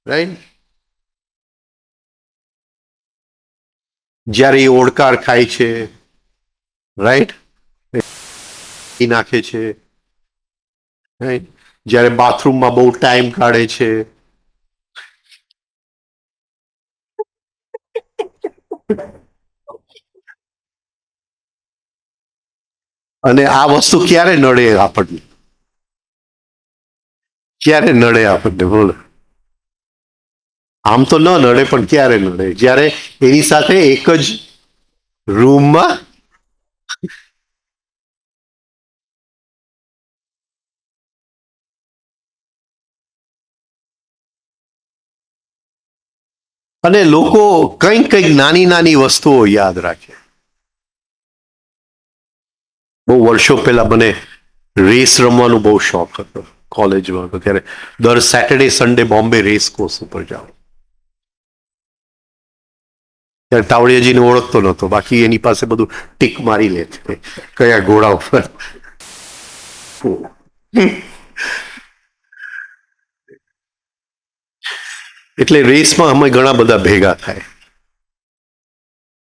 રાઈટ. જ્યારે એ ઓડકાર ખાય છે, રાઈટ, નાખે છે, રાઈટ, જ્યારે બાથરૂમમાં બહુ ટાઈમ કાઢે છે, અને આ વસ્તુ ક્યારે નડે આપણને, બોલો. આમ તો ન નડે, પણ ક્યારે નડે? જ્યારે એની સાથે એક જ રૂમમાં અને લોકો કંઈક નાની વસ્તુઓ યાદ રાખે. બહુ વર્ષો પહેલા મને રેસ રમવાનો બહુ શોખ હતો. કોલેજમાં હતો ત્યારે દર Saturday Sunday Bombay race course ઉપર જાઉં. ત્યારે તાવડિયાજીને ઓળખતો નહોતો, બાકી એની પાસે બધું ટીક મારી લે છે કયા ઘોડા ઉપર. એટલે રેસમાં અમે ઘણા બધા ભેગા થાય,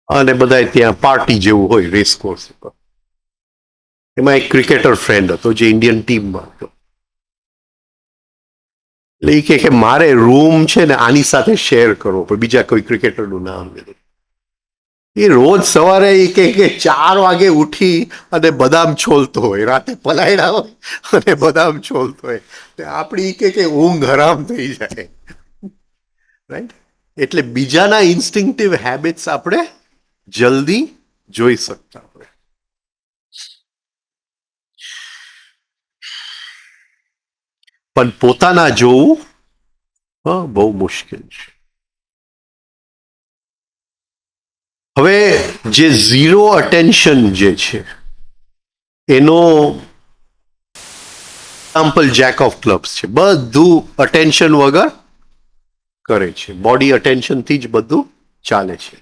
અને બધા ત્યાં પાર્ટી જેવું હોય રેસ કોર્સ ઉપર. એમાં એક ક્રિકેટર ફ્રેન્ડ હતો જે ઇન્ડિયન ટીમમાં હતો. એટલે એ કે મારે રૂમ છે ને આની સાથે શેર કરવો, પણ બીજા કોઈ ક્રિકેટરનું નામ લીધું. એ રોજ સવારે એ કે 4 વાગે ઉઠી અને બદામ છોલતો હોય, રાતે પલાયડા હોય અને બદામ છોલતો હોય. આપણી કે ઊંઘ હરામ થઈ જાય, રાઈટ. એટલે બીજાના ઇન્સ્ટિંક્ટિવ હેબિટ્સ આપણે જલ્દી જોઈ શકતા હોય. પણ પોતાના જોવું બહુ મુશ્કેલ છે. હવે જે ઝીરો અટેન્શન જે છે એનો એક્ઝામ્પલ જેક ઓફ ક્લબ્સ છે. બધું અટેન્શન વગર કરે છે, બોડી અટેન્શનથી જ બધું ચાલે છે.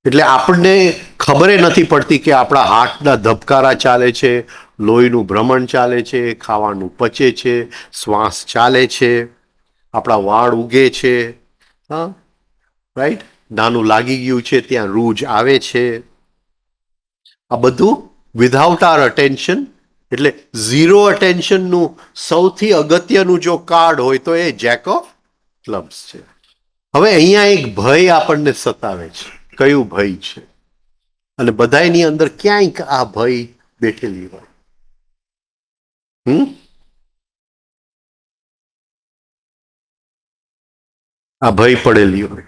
એટલે આપણને ખબર નથી પડતી કે આપણા હાર્ટના ધબકારા ચાલે છે, લોહીનું ભ્રમણ ચાલે છે, ખાવાનું પચે છે, શ્વાસ ચાલે છે, આપણા વાળ ઉગે છે, હા, રાઈટ, નાનું લાગી ગયું છે ત્યાં રૂજ આવે છે. આ બધું વિધાઉટ આર અટેન્શન. એટલે ઝીરો અટેન્શનનું સૌથી અગત્યનું જો કાર્ડ હોય તો એ જેક ઓફ ક્લબ્સ છે. હવે અહીંયા એક ભય આપણને સતાવે છે. કયું ભય છે? અને બધાની અંદર ક્યાંક આ ભય બેઠેલી હોય. આ ભય પડેલી હોય.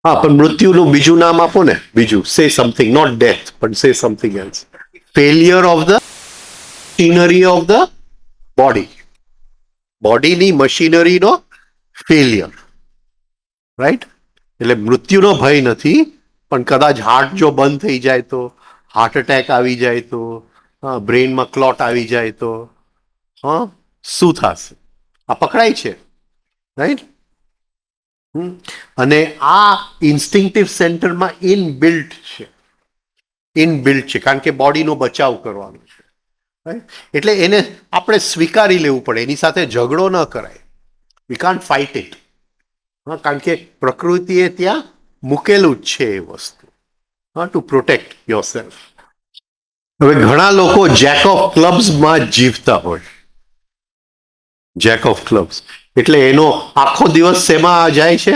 હા, પણ મૃત્યુનું બીજું નામ આપો ને, બીજું. સે સમથિંગ, નોટ ડેથ, પણ say something else. Failure of the machinery of the body. બોડીની મશીનરીનો ફેલિયર, રાઈટ. એટલે મૃત્યુનો ભય નથી, પણ કદાચ હાર્ટ જો બંધ થઈ જાય તો, હાર્ટ એટેક આવી જાય તો, બ્રેઇનમાં ક્લોટ આવી જાય તો, શું થશે? આ પકડાય છે, રાઈટ. અને આ ઇન્સ્ટિંક્ટિવ સેન્ટરમાં ઇનબિલ્ટ છે, કારણ કે બોડીનો બચાવ કરવાનો છે. એટલે એને આપણે સ્વીકારી લેવું પડે, એની સાથે ઝઘડો ન કરાય, વી કાન્ટ ફાઇટ ઇટ. હા, કારણ કે પ્રકૃતિએ ત્યાં મૂકેલું જ છે એ વસ્તુ. હા, ટુ પ્રોટેક્ટ યોર સેલ્ફ. હવે ઘણા લોકો જેક ઓફ ક્લબ્સમાં જ જીવતા હોય. જેક ઓફ ક્લબ્સ એટલે એનો આખો દિવસ શેમાં જાય છે?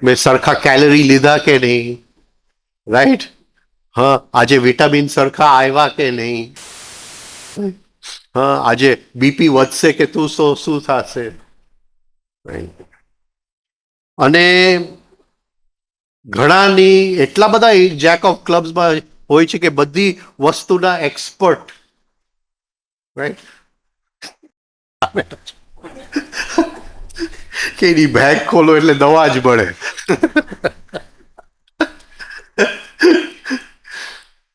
મેં સરખા કેલરી લીધા કે નહીં, રાઈટ? હા, આજે વિટામિન સરખા આવ્યા કે નહીં, હા, આજે બીપી વધશે કે તું શું થશે. અને ઘણાની એટલા બધા જેક ઓફ ક્લબ્સમાં હોય છે કે બધી વસ્તુના એક્સપર્ટ, રાઈટ? કે એની બેગ ખોલો એટલે દવા જ મળે.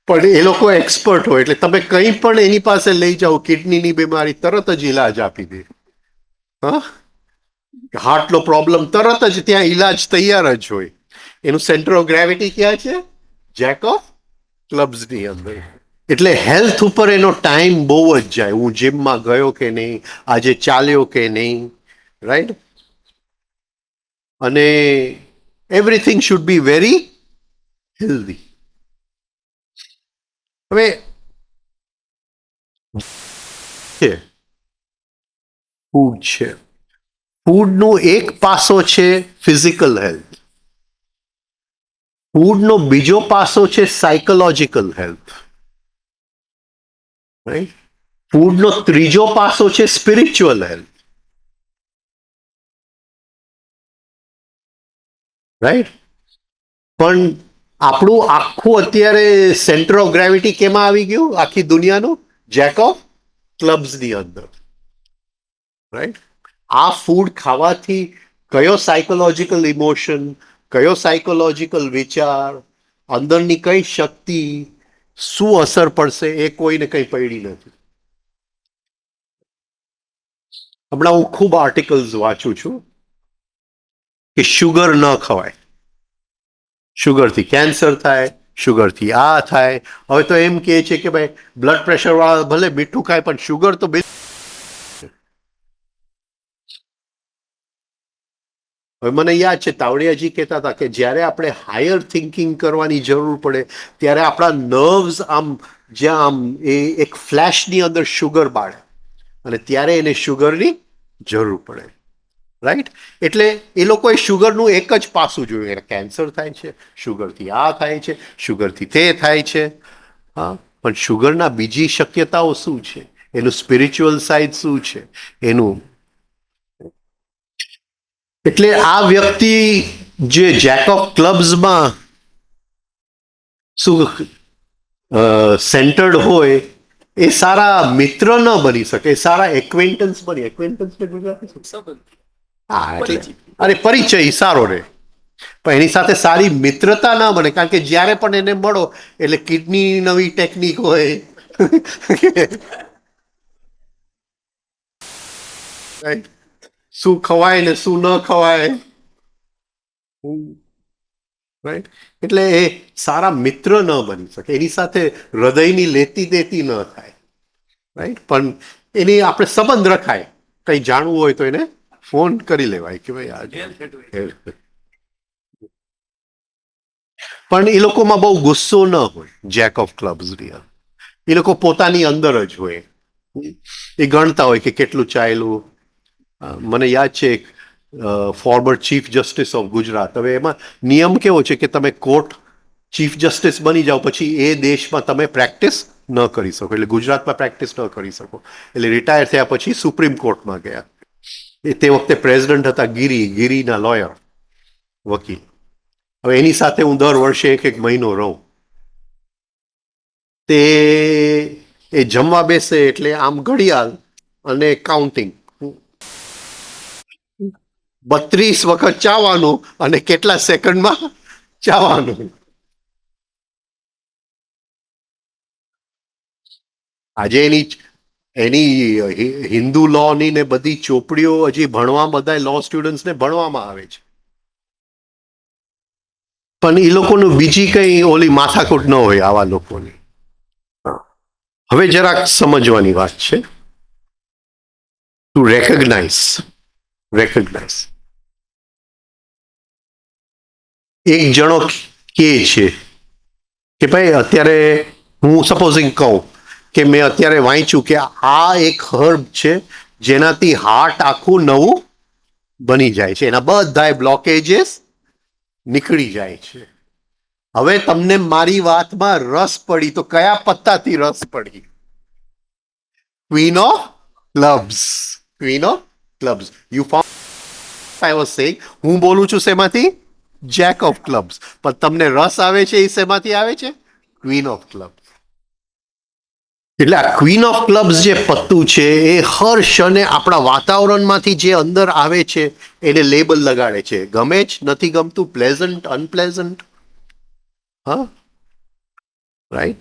પણ એ લોકો એક્સપર્ટ હોય એટલે તમે કંઈ પણ એની પાસે લઈ જાઓ, કિડનીની બીમારી તરત જ ઈલાજ આપી દે. હા, હાર્ટનો પ્રોબ્લેમ તરત જ ત્યાં ઈલાજ તૈયાર જ હોય. એનું સેન્ટર ઓફ ગ્રેવિટી ક્યાં છે? જેક ઓફ ક્લબ્સની અંદર. એટલે હેલ્થ ઉપર એનો ટાઈમ બહુ જ જાય. હું જીમમાં ગયો કે નહીં, આજે ચાલ્યો કે નહીં, રાઈટ? અને everything should be very healthy. હવે ફૂડ છે, ફૂડનું એક પાસો છે ફિઝિકલ હેલ્થ, ફૂડનો બીજો પાસો છે સાયકોલોજીકલ હેલ્થ, રાઈટ? ફૂડનો ત્રીજો પાસો છે સ્પિરિચ્યુઅલ હેલ્થ, રાઈટ? પણ આપણું આખું અત્યારે સેન્ટર ઓફ ગ્રેવિટી કેમાં આવી ગયું? આખી દુનિયાનું જેક ઓફ ક્લબ્સની અંદર, રાઈટ? આ ફૂડ ખાવાથી કયો સાયકોલોજીકલ ઇમોશન, કયો સાયકોલોજીકલ વિચાર, અંદરની કઈ શક્તિ, શું અસર પડશે એ કોઈને કંઈ પડી નથી. હમણાં હું ખૂબ આર્ટિકલ્સ વાંચું છું કે શુગર ન ખવાય, શુગરથી કેન્સર થાય, શુગરથી આ થાય. હવે તો એમ કહે છે કે ભાઈ બ્લડ પ્રેશર વાળા ભલે મીઠું ખાય પણ શુગર તો હવે મને યાદ છે તાવડિયાજી કહેતા હતા કે જ્યારે આપણે હાયર થિંકિંગ કરવાની જરૂર પડે ત્યારે આપણા નર્વ્સ આમ જ્યાં આમ એ એક ફ્લેશની અંદર શુગર બાળે અને ત્યારે એને શુગરની જરૂર પડે, રાઈટ? એટલે એ લોકોએ શુગરનું એક જ પાસું જોયું, એને કેન્સર થાય છે, શુગરથી આ થાય છે, શુગરથી તે થાય છે. હા, પણ શુગરના બીજી શક્યતાઓ શું છે, એનું સ્પિરિચ્યુઅલ સાઇડ શું છે એનું. એટલે આ વ્યક્તિ જે જેક ઓફ ક્લબ્સમાં શું સેન્ટર્ડ હોય એ સારા મિત્ર ન બની શકે, એ સારા એક્વેન્ટન્સ બની. એક્વેન્ટન્સ ગુજરાતી સંબંધ. હા, એટલે અરે પરિચય સારો રહે પણ એની સાથે સારી મિત્રતા ના બને, કારણ કે જ્યારે પણ એને મળો એટલે કિડની નવી ટેકનિક હોય, right? શું ખવાય ને શું ન ખવાય, રાઈટ? એટલે એ સારા મિત્ર ન બની શકે, એની સાથે હૃદયની લેતી દેતી ન થાય, રાઈટ? પણ એની આપણે સંબંધ રખાય, કંઈ જાણવું હોય તો એને ફોન કરી લેવાય કે ભાઈ આજે. પણ એ લોકોમાં બહુ ગુસ્સો ન હોય જેક ઓફ ક્લબ્સની અંદર. એ લોકો પોતાની અંદર જ હોય, એ ગણતા હોય કે કેટલું ચાલ્યું. મને યાદ છે એક former chief justice of Gujarat. હવે એમાં નિયમ કેવો છે કે તમે કોર્ટ ચીફ જસ્ટિસ બની જાઓ પછી એ દેશમાં તમે પ્રેક્ટિસ ન કરી શકો, એટલે ગુજરાતમાં પ્રેક્ટિસ ન કરી શકો. એટલે રિટાયર થયા પછી સુપ્રીમ કોર્ટમાં ગયા. એ તે વખતે પ્રેસિડન્ટ હતા ગીરીના લોયર, વકીલ. હવે એની સાથે હું દર વર્ષે એક મહિનો રહું. તે એ જમવા બેસે એટલે આમ ઘડિયાળ અને કાઉન્ટિંગ, 32 વખત ચાવવાનું અને કેટલા સેકન્ડમાં ચાવવાનું. આજે એની હિન્દુ લોની ને બધી ચોપડીઓ હજી ભણવા, બધા લો સ્ટુડન્ટ્સને ભણવામાં આવે છે, પણ એ લોકોનું બીજી કઈ ઓલી માથાકૂટ ન હોય આવા લોકોની. હવે જરાક સમજવાની વાત છે. To recognise. એક જણો કહે છે કે ભાઈ અત્યારે હું સપોઝિંગ કહું કે મેં અત્યારે વાંચ્યું કે આ એક હર્બ છે જેનાથી હાર્ટ આખું નવું બની જાય છે, એના બધાય બ્લોકેજીસ નીકળી જાય છે. હવે તમને મારી વાતમાં રસ પડી તો કયા પત્તાથી રસ પડી? Queen of clubs. You found I was saying, હું બોલું છું શેમાંથી? Jack of clubs. પણ તમને રસ આવે છે એ શેમાંથી આવે છે? Queen of clubs. એટલે આ ક્વીન ઓફ ક્લબ્સ જે પત્તું છે એ હર ક્ષણે આપણા વાતાવરણમાંથી જે અંદર આવે છે એને લેબલ લગાડે છે. ગમે જ નથી ગમતું, પ્લેઝન્ટ, અનપ્લેઝન્ટ. હા, રાઈટ.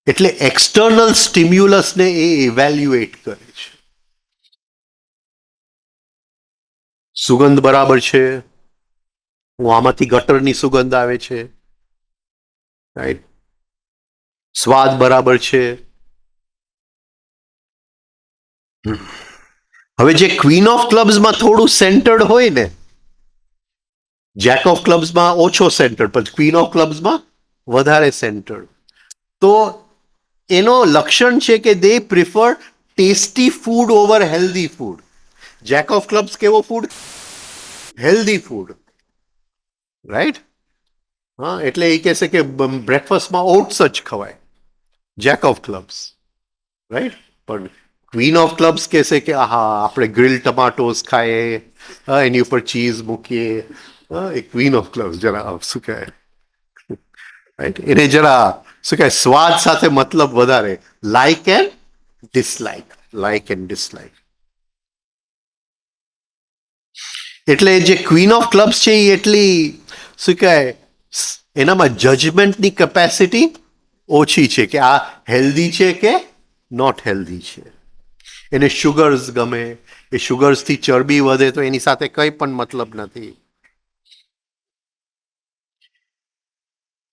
એટલે એક્સટર્નલ સ્ટિમ્યુલસને એ ઇવેલ્યુએટ કરે છે. સુગંધ બરાબર છે, હું આમાંથી ગટરની સુગંધ આવે છે, રાઈટ. સ્વાદ બરાબર છે. હવે જે ક્વીન ઓફ ક્લબ્સમાં થોડું સેન્ટર્ડ હોય ને, જેક ઓફ ક્લબ્સમાં ઓછો સેન્ટર્ડ, પણ ક્વીન ઓફ ક્લબ્સમાં વધારે સેન્ટર્ડ, તો એનો લક્ષણ છે કે they prefer tasty food over healthy food. Jack of clubs કેવો ફૂડ? Healthy food, right. હા, એટલે એ કહેશે કે બ્રેકફાસ્ટમાં ઓટ્સ જ ખવાય, જેક ઓફ ક્લબ્સ, રાઈટ. પણ ક્વીન ઓફ ક્લબ્સ કહેશે કે હા આપણે ગ્રીલ ટમાટોસ ખાઈએ, એની ઉપર ચીઝ મૂકીએ. એ ક્વીન ઓફ ક્લબ્સ જરા શું કહેવાય, રાઈટ, એને જરા શું કહેવાય સ્વાદ સાથે મતલબ વધારે. Like and dislike. એટલે જે ક્વીન ઓફ ક્લબ્સ છે એ એટલી શું કહેવાય એનામાં જજમેન્ટની કેપેસિટી ઓછી છે કે આ હેલ્ધી છે કે નોટ હેલ્ધી છે. એને શુગર્સ ગમે, એ શુગર્સથી ચરબી વધે તો એની સાથે કંઈ પણ મતલબ નથી.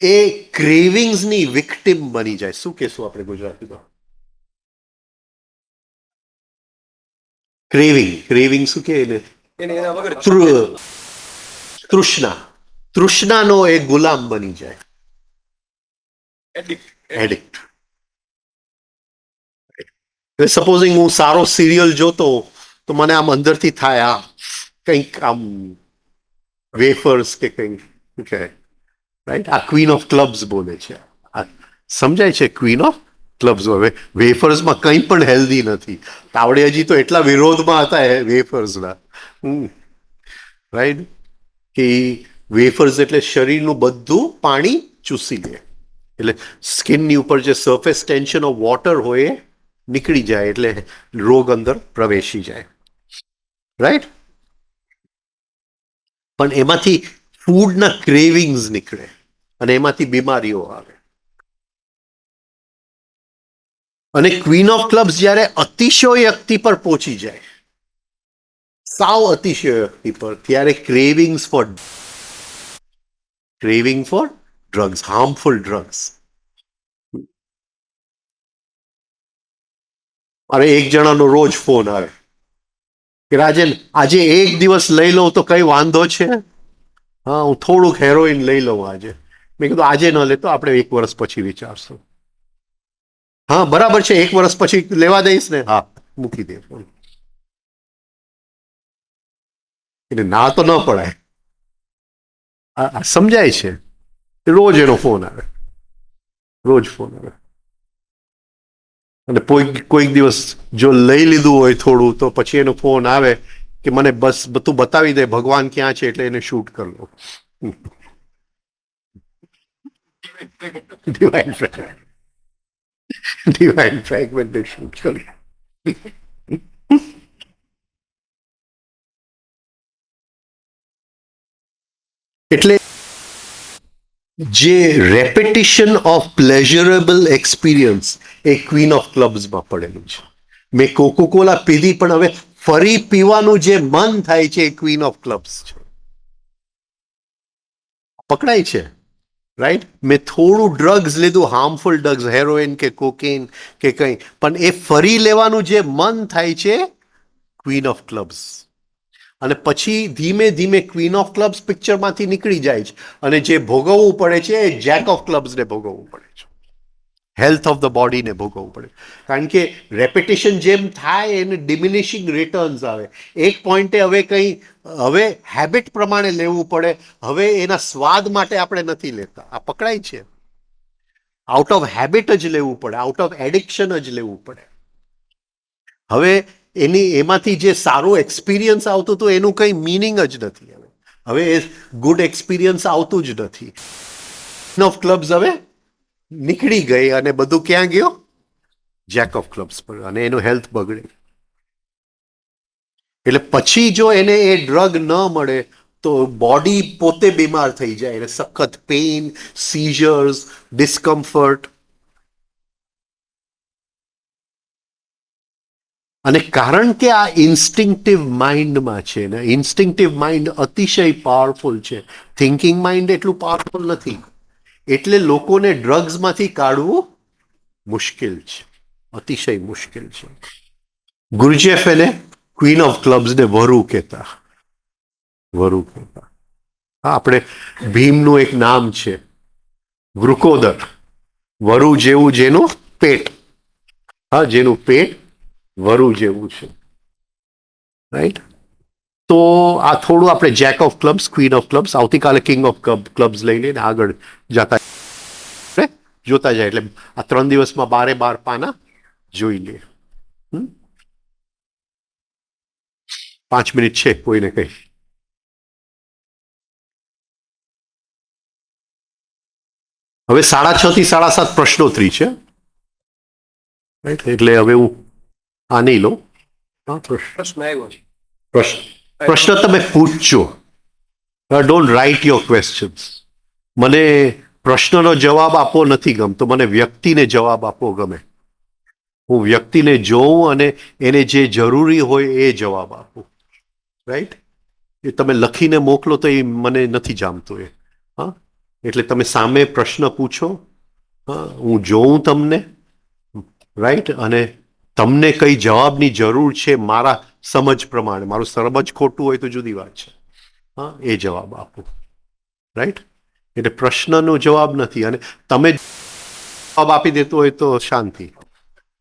એ ક્રેવિંગ્સની વિક્ટિમ બની જાય. શું કહેશું આપણે ગુજરાતીમાં? ક્રેવિંગ શું કે એને? એને એના વગર તૃષ્ણાનો એ ગુલામ બની જાય, એડિક્ટ. સપોઝિંગ હું સારો સિરિયલ જોતો તો મને આમ અંદરથી થાય આ કંઈક આમ વેફર્સ કે કંઈક, રાઈટ. આ ક્વીન ઓફ ક્લબ્સ બોલે છે. સમજાય છે? Queen of clubs. હવે વેફર્સમાં કંઈ પણ હેલ્ધી નથી. તાવડે હજી તો એટલા વિરોધમાં હતા વેફર્સના, રાઈટ, કે વેફર્સ એટલે શરીરનું બધું પાણી ચૂસી લે, એટલે સ્કિનની ઉપર જે સરફેસ ટેન્શન ઓફ વોટર હોય એ નીકળી જાય, એટલે રોગ અંદર પ્રવેશી જાય, રાઈટ. પણ એમાંથી ફૂડના ક્રેવિંગ્સ નીકળે અને એમાંથી બીમારીઓ આવે. અને ક્વીન ઓફ ક્લબ્સ જ્યારે અતિશયોક્તિ પર પહોંચી જાય, સાવ અતિશયોક્તિ પર, ત્યારે craving for drugs, harmful drugs. અરે એક જણાનો રોજ ફોન આવે કે રાજન આજે એક દિવસ લઈ લઉં તો કઈ વાંધો છે? હા, હું થોડુંક હેરોઇન લઈ લઉં આજે. મેં કીધું આજે ન લેતો, આપણે 1 વર્ષ પછી વિચારશું. હા બરાબર છે, 1 વર્ષ પછી લેવા દઈશ ને? હા, મૂકી દે ફોન. એટલે ના તો ન પડાય. સમજાય છે? રોજ એનો ફોન આવે. અને કોઈક દિવસ જો લઈ લીધું હોય થોડું તો પછી એનો ફોન આવે કે મને બસ બધું બતાવી દે ભગવાન ક્યાં છે, એટલે એને શૂટ કરી લો. ડિવાઇન ફ્રેગમેન્ટ શૂટ કરી. એટલે જે રેપિટિશન ઓફ પ્લેઝરેબલ એક્સપિરિયન્સ એ ક્વીન ઓફ ક્લબ્સમાં પડેલું છે. મેં કોકોકોલા પીધી પણ હવે ફરી પીવાનું જે મન થાય છે એ ક્વીન ઓફ ક્લબ્સ છે. પકડાય છે, રાઈટ. મેં થોડું ડ્રગ્સ લીધું, હાર્મફુલ ડ્રગ્સ, હેરોઇન કે કોકેન કે કંઈ, પણ એ ફરી લેવાનું જે મન થાય છે ક્વીન ઓફ ક્લબ્સ. અને પછી ધીમે ધીમે ક્વીન ઓફ ક્લબ્સ પિક્ચરમાંથી નીકળી જાય છે અને જે ભોગવવું પડે છે એ જેક ઓફ ક્લબ્સને ભોગવવું પડે છે, હેલ્થ ઓફ ધ બોડીને ભોગવવું પડે. કારણ કે રેપિટેશન જેમ થાય એને ડિમિનિશિંગ રિટર્ન્સ આવે. એક પોઈન્ટે હવે હેબિટ પ્રમાણે લેવું પડે. હવે એના સ્વાદ માટે આપણે નથી લેતા, આ પકડાય છે. આઉટ ઓફ હેબિટ જ લેવું પડે, આઉટ ઓફ એડિક્શન જ લેવું પડે. હવે એમાંથી જે સારું એક્સપિરિયન્સ આવતું હતું એનું કંઈ મિનિંગ જ નથી. હવે એ ગુડ એક્સપિરિયન્સ આવતું જ નથી. ઓફ ક્લબ્સ હવે નીકળી ગઈ અને બધું ક્યાં ગયો? જેક ઓફ ક્લબ્સ પર, અને એનું હેલ્થ બગડે. એટલે પછી જો એને એ ડ્રગ ન મળે તો બોડી પોતે બીમાર થઈ જાય, એટલે સખત પેઇન, સીઝર્સ, ડિસ્કમ્ફર્ટ. અને કારણ કે આ ઇન્સ્ટિંક્ટિવ માઇન્ડમાં છે ને, ઇન્સ્ટિંક્ટિવ માઇન્ડ અતિશય પાવરફુલ છે, થિંકિંગ માઇન્ડ એટલું પાવરફુલ નથી. એટલે લોકોને ડ્રગ્સમાંથી કાઢવું મુશ્કેલ છે, અતિશય મુશ્કેલ છે. ગુરજેફ એને ક્વીન ઓફ ક્લબ્સને વરુ કહેતા. આપણે ભીમનું એક નામ છે વૃકોદર, વરુ જેવું જેનું પેટ. હા, જેનું પેટ વરુ જેવું છે, રાઈટ. તો આ થોડું આપણે Jack of clubs, queen of clubs, આવતીકાલે કિંગ ઓફ ક્લબ્સ લઈને આગળ જતા જોતા જાય. એટલે આ 3 દિવસમાં 12 પાના જોઈ લે. 5 મિનિટ છે, કોઈને કઈ? હવે 6:30 થી 7:30 પ્રશ્નોત્તરી છે, એટલે હવે હું આ નહીં લો. પ્રશ્ન આવ્યો છે. પ્રશ્ન તમે પૂછજો, ડોન્ટ રાઇટ યોર ક્વેશ્ચન્સ. મને પ્રશ્નનો જવાબ આપવો નથી ગમતો, મને વ્યક્તિને જવાબ આપવો ગમે. હું વ્યક્તિને જોઉં અને એને જે જરૂરી હોય એ જવાબ આપું, રાઈટ. એ તમે લખીને મોકલો તો એ મને નથી જામતું એ. હા, એટલે તમે સામે પ્રશ્ન પૂછો, હા, હું જોઉં તમને, રાઈટ. અને તમને કઈ જવાબની જરૂર છે મારા સમજ પ્રમાણે, મારું સમજ ખોટું હોય તો જુદી વાત છે, હા, એ જવાબ આપો, રાઈટ. એટલે પ્રશ્નનો જવાબ નથી. અને તમે જવાબ આપી દેતો હોય તો શાંતિ.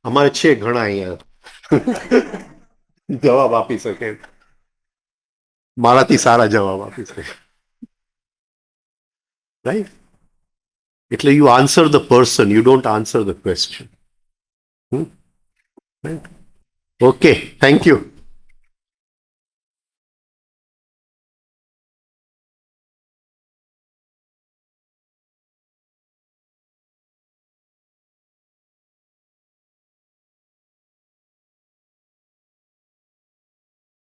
અમારે છે ઘણા અહીંયા જવાબ આપી શકે, મારાથી સારા જવાબ આપી શકે, રાઈટ. એટલે you answer the person, you don't answer the question. Right. Okay, thank you.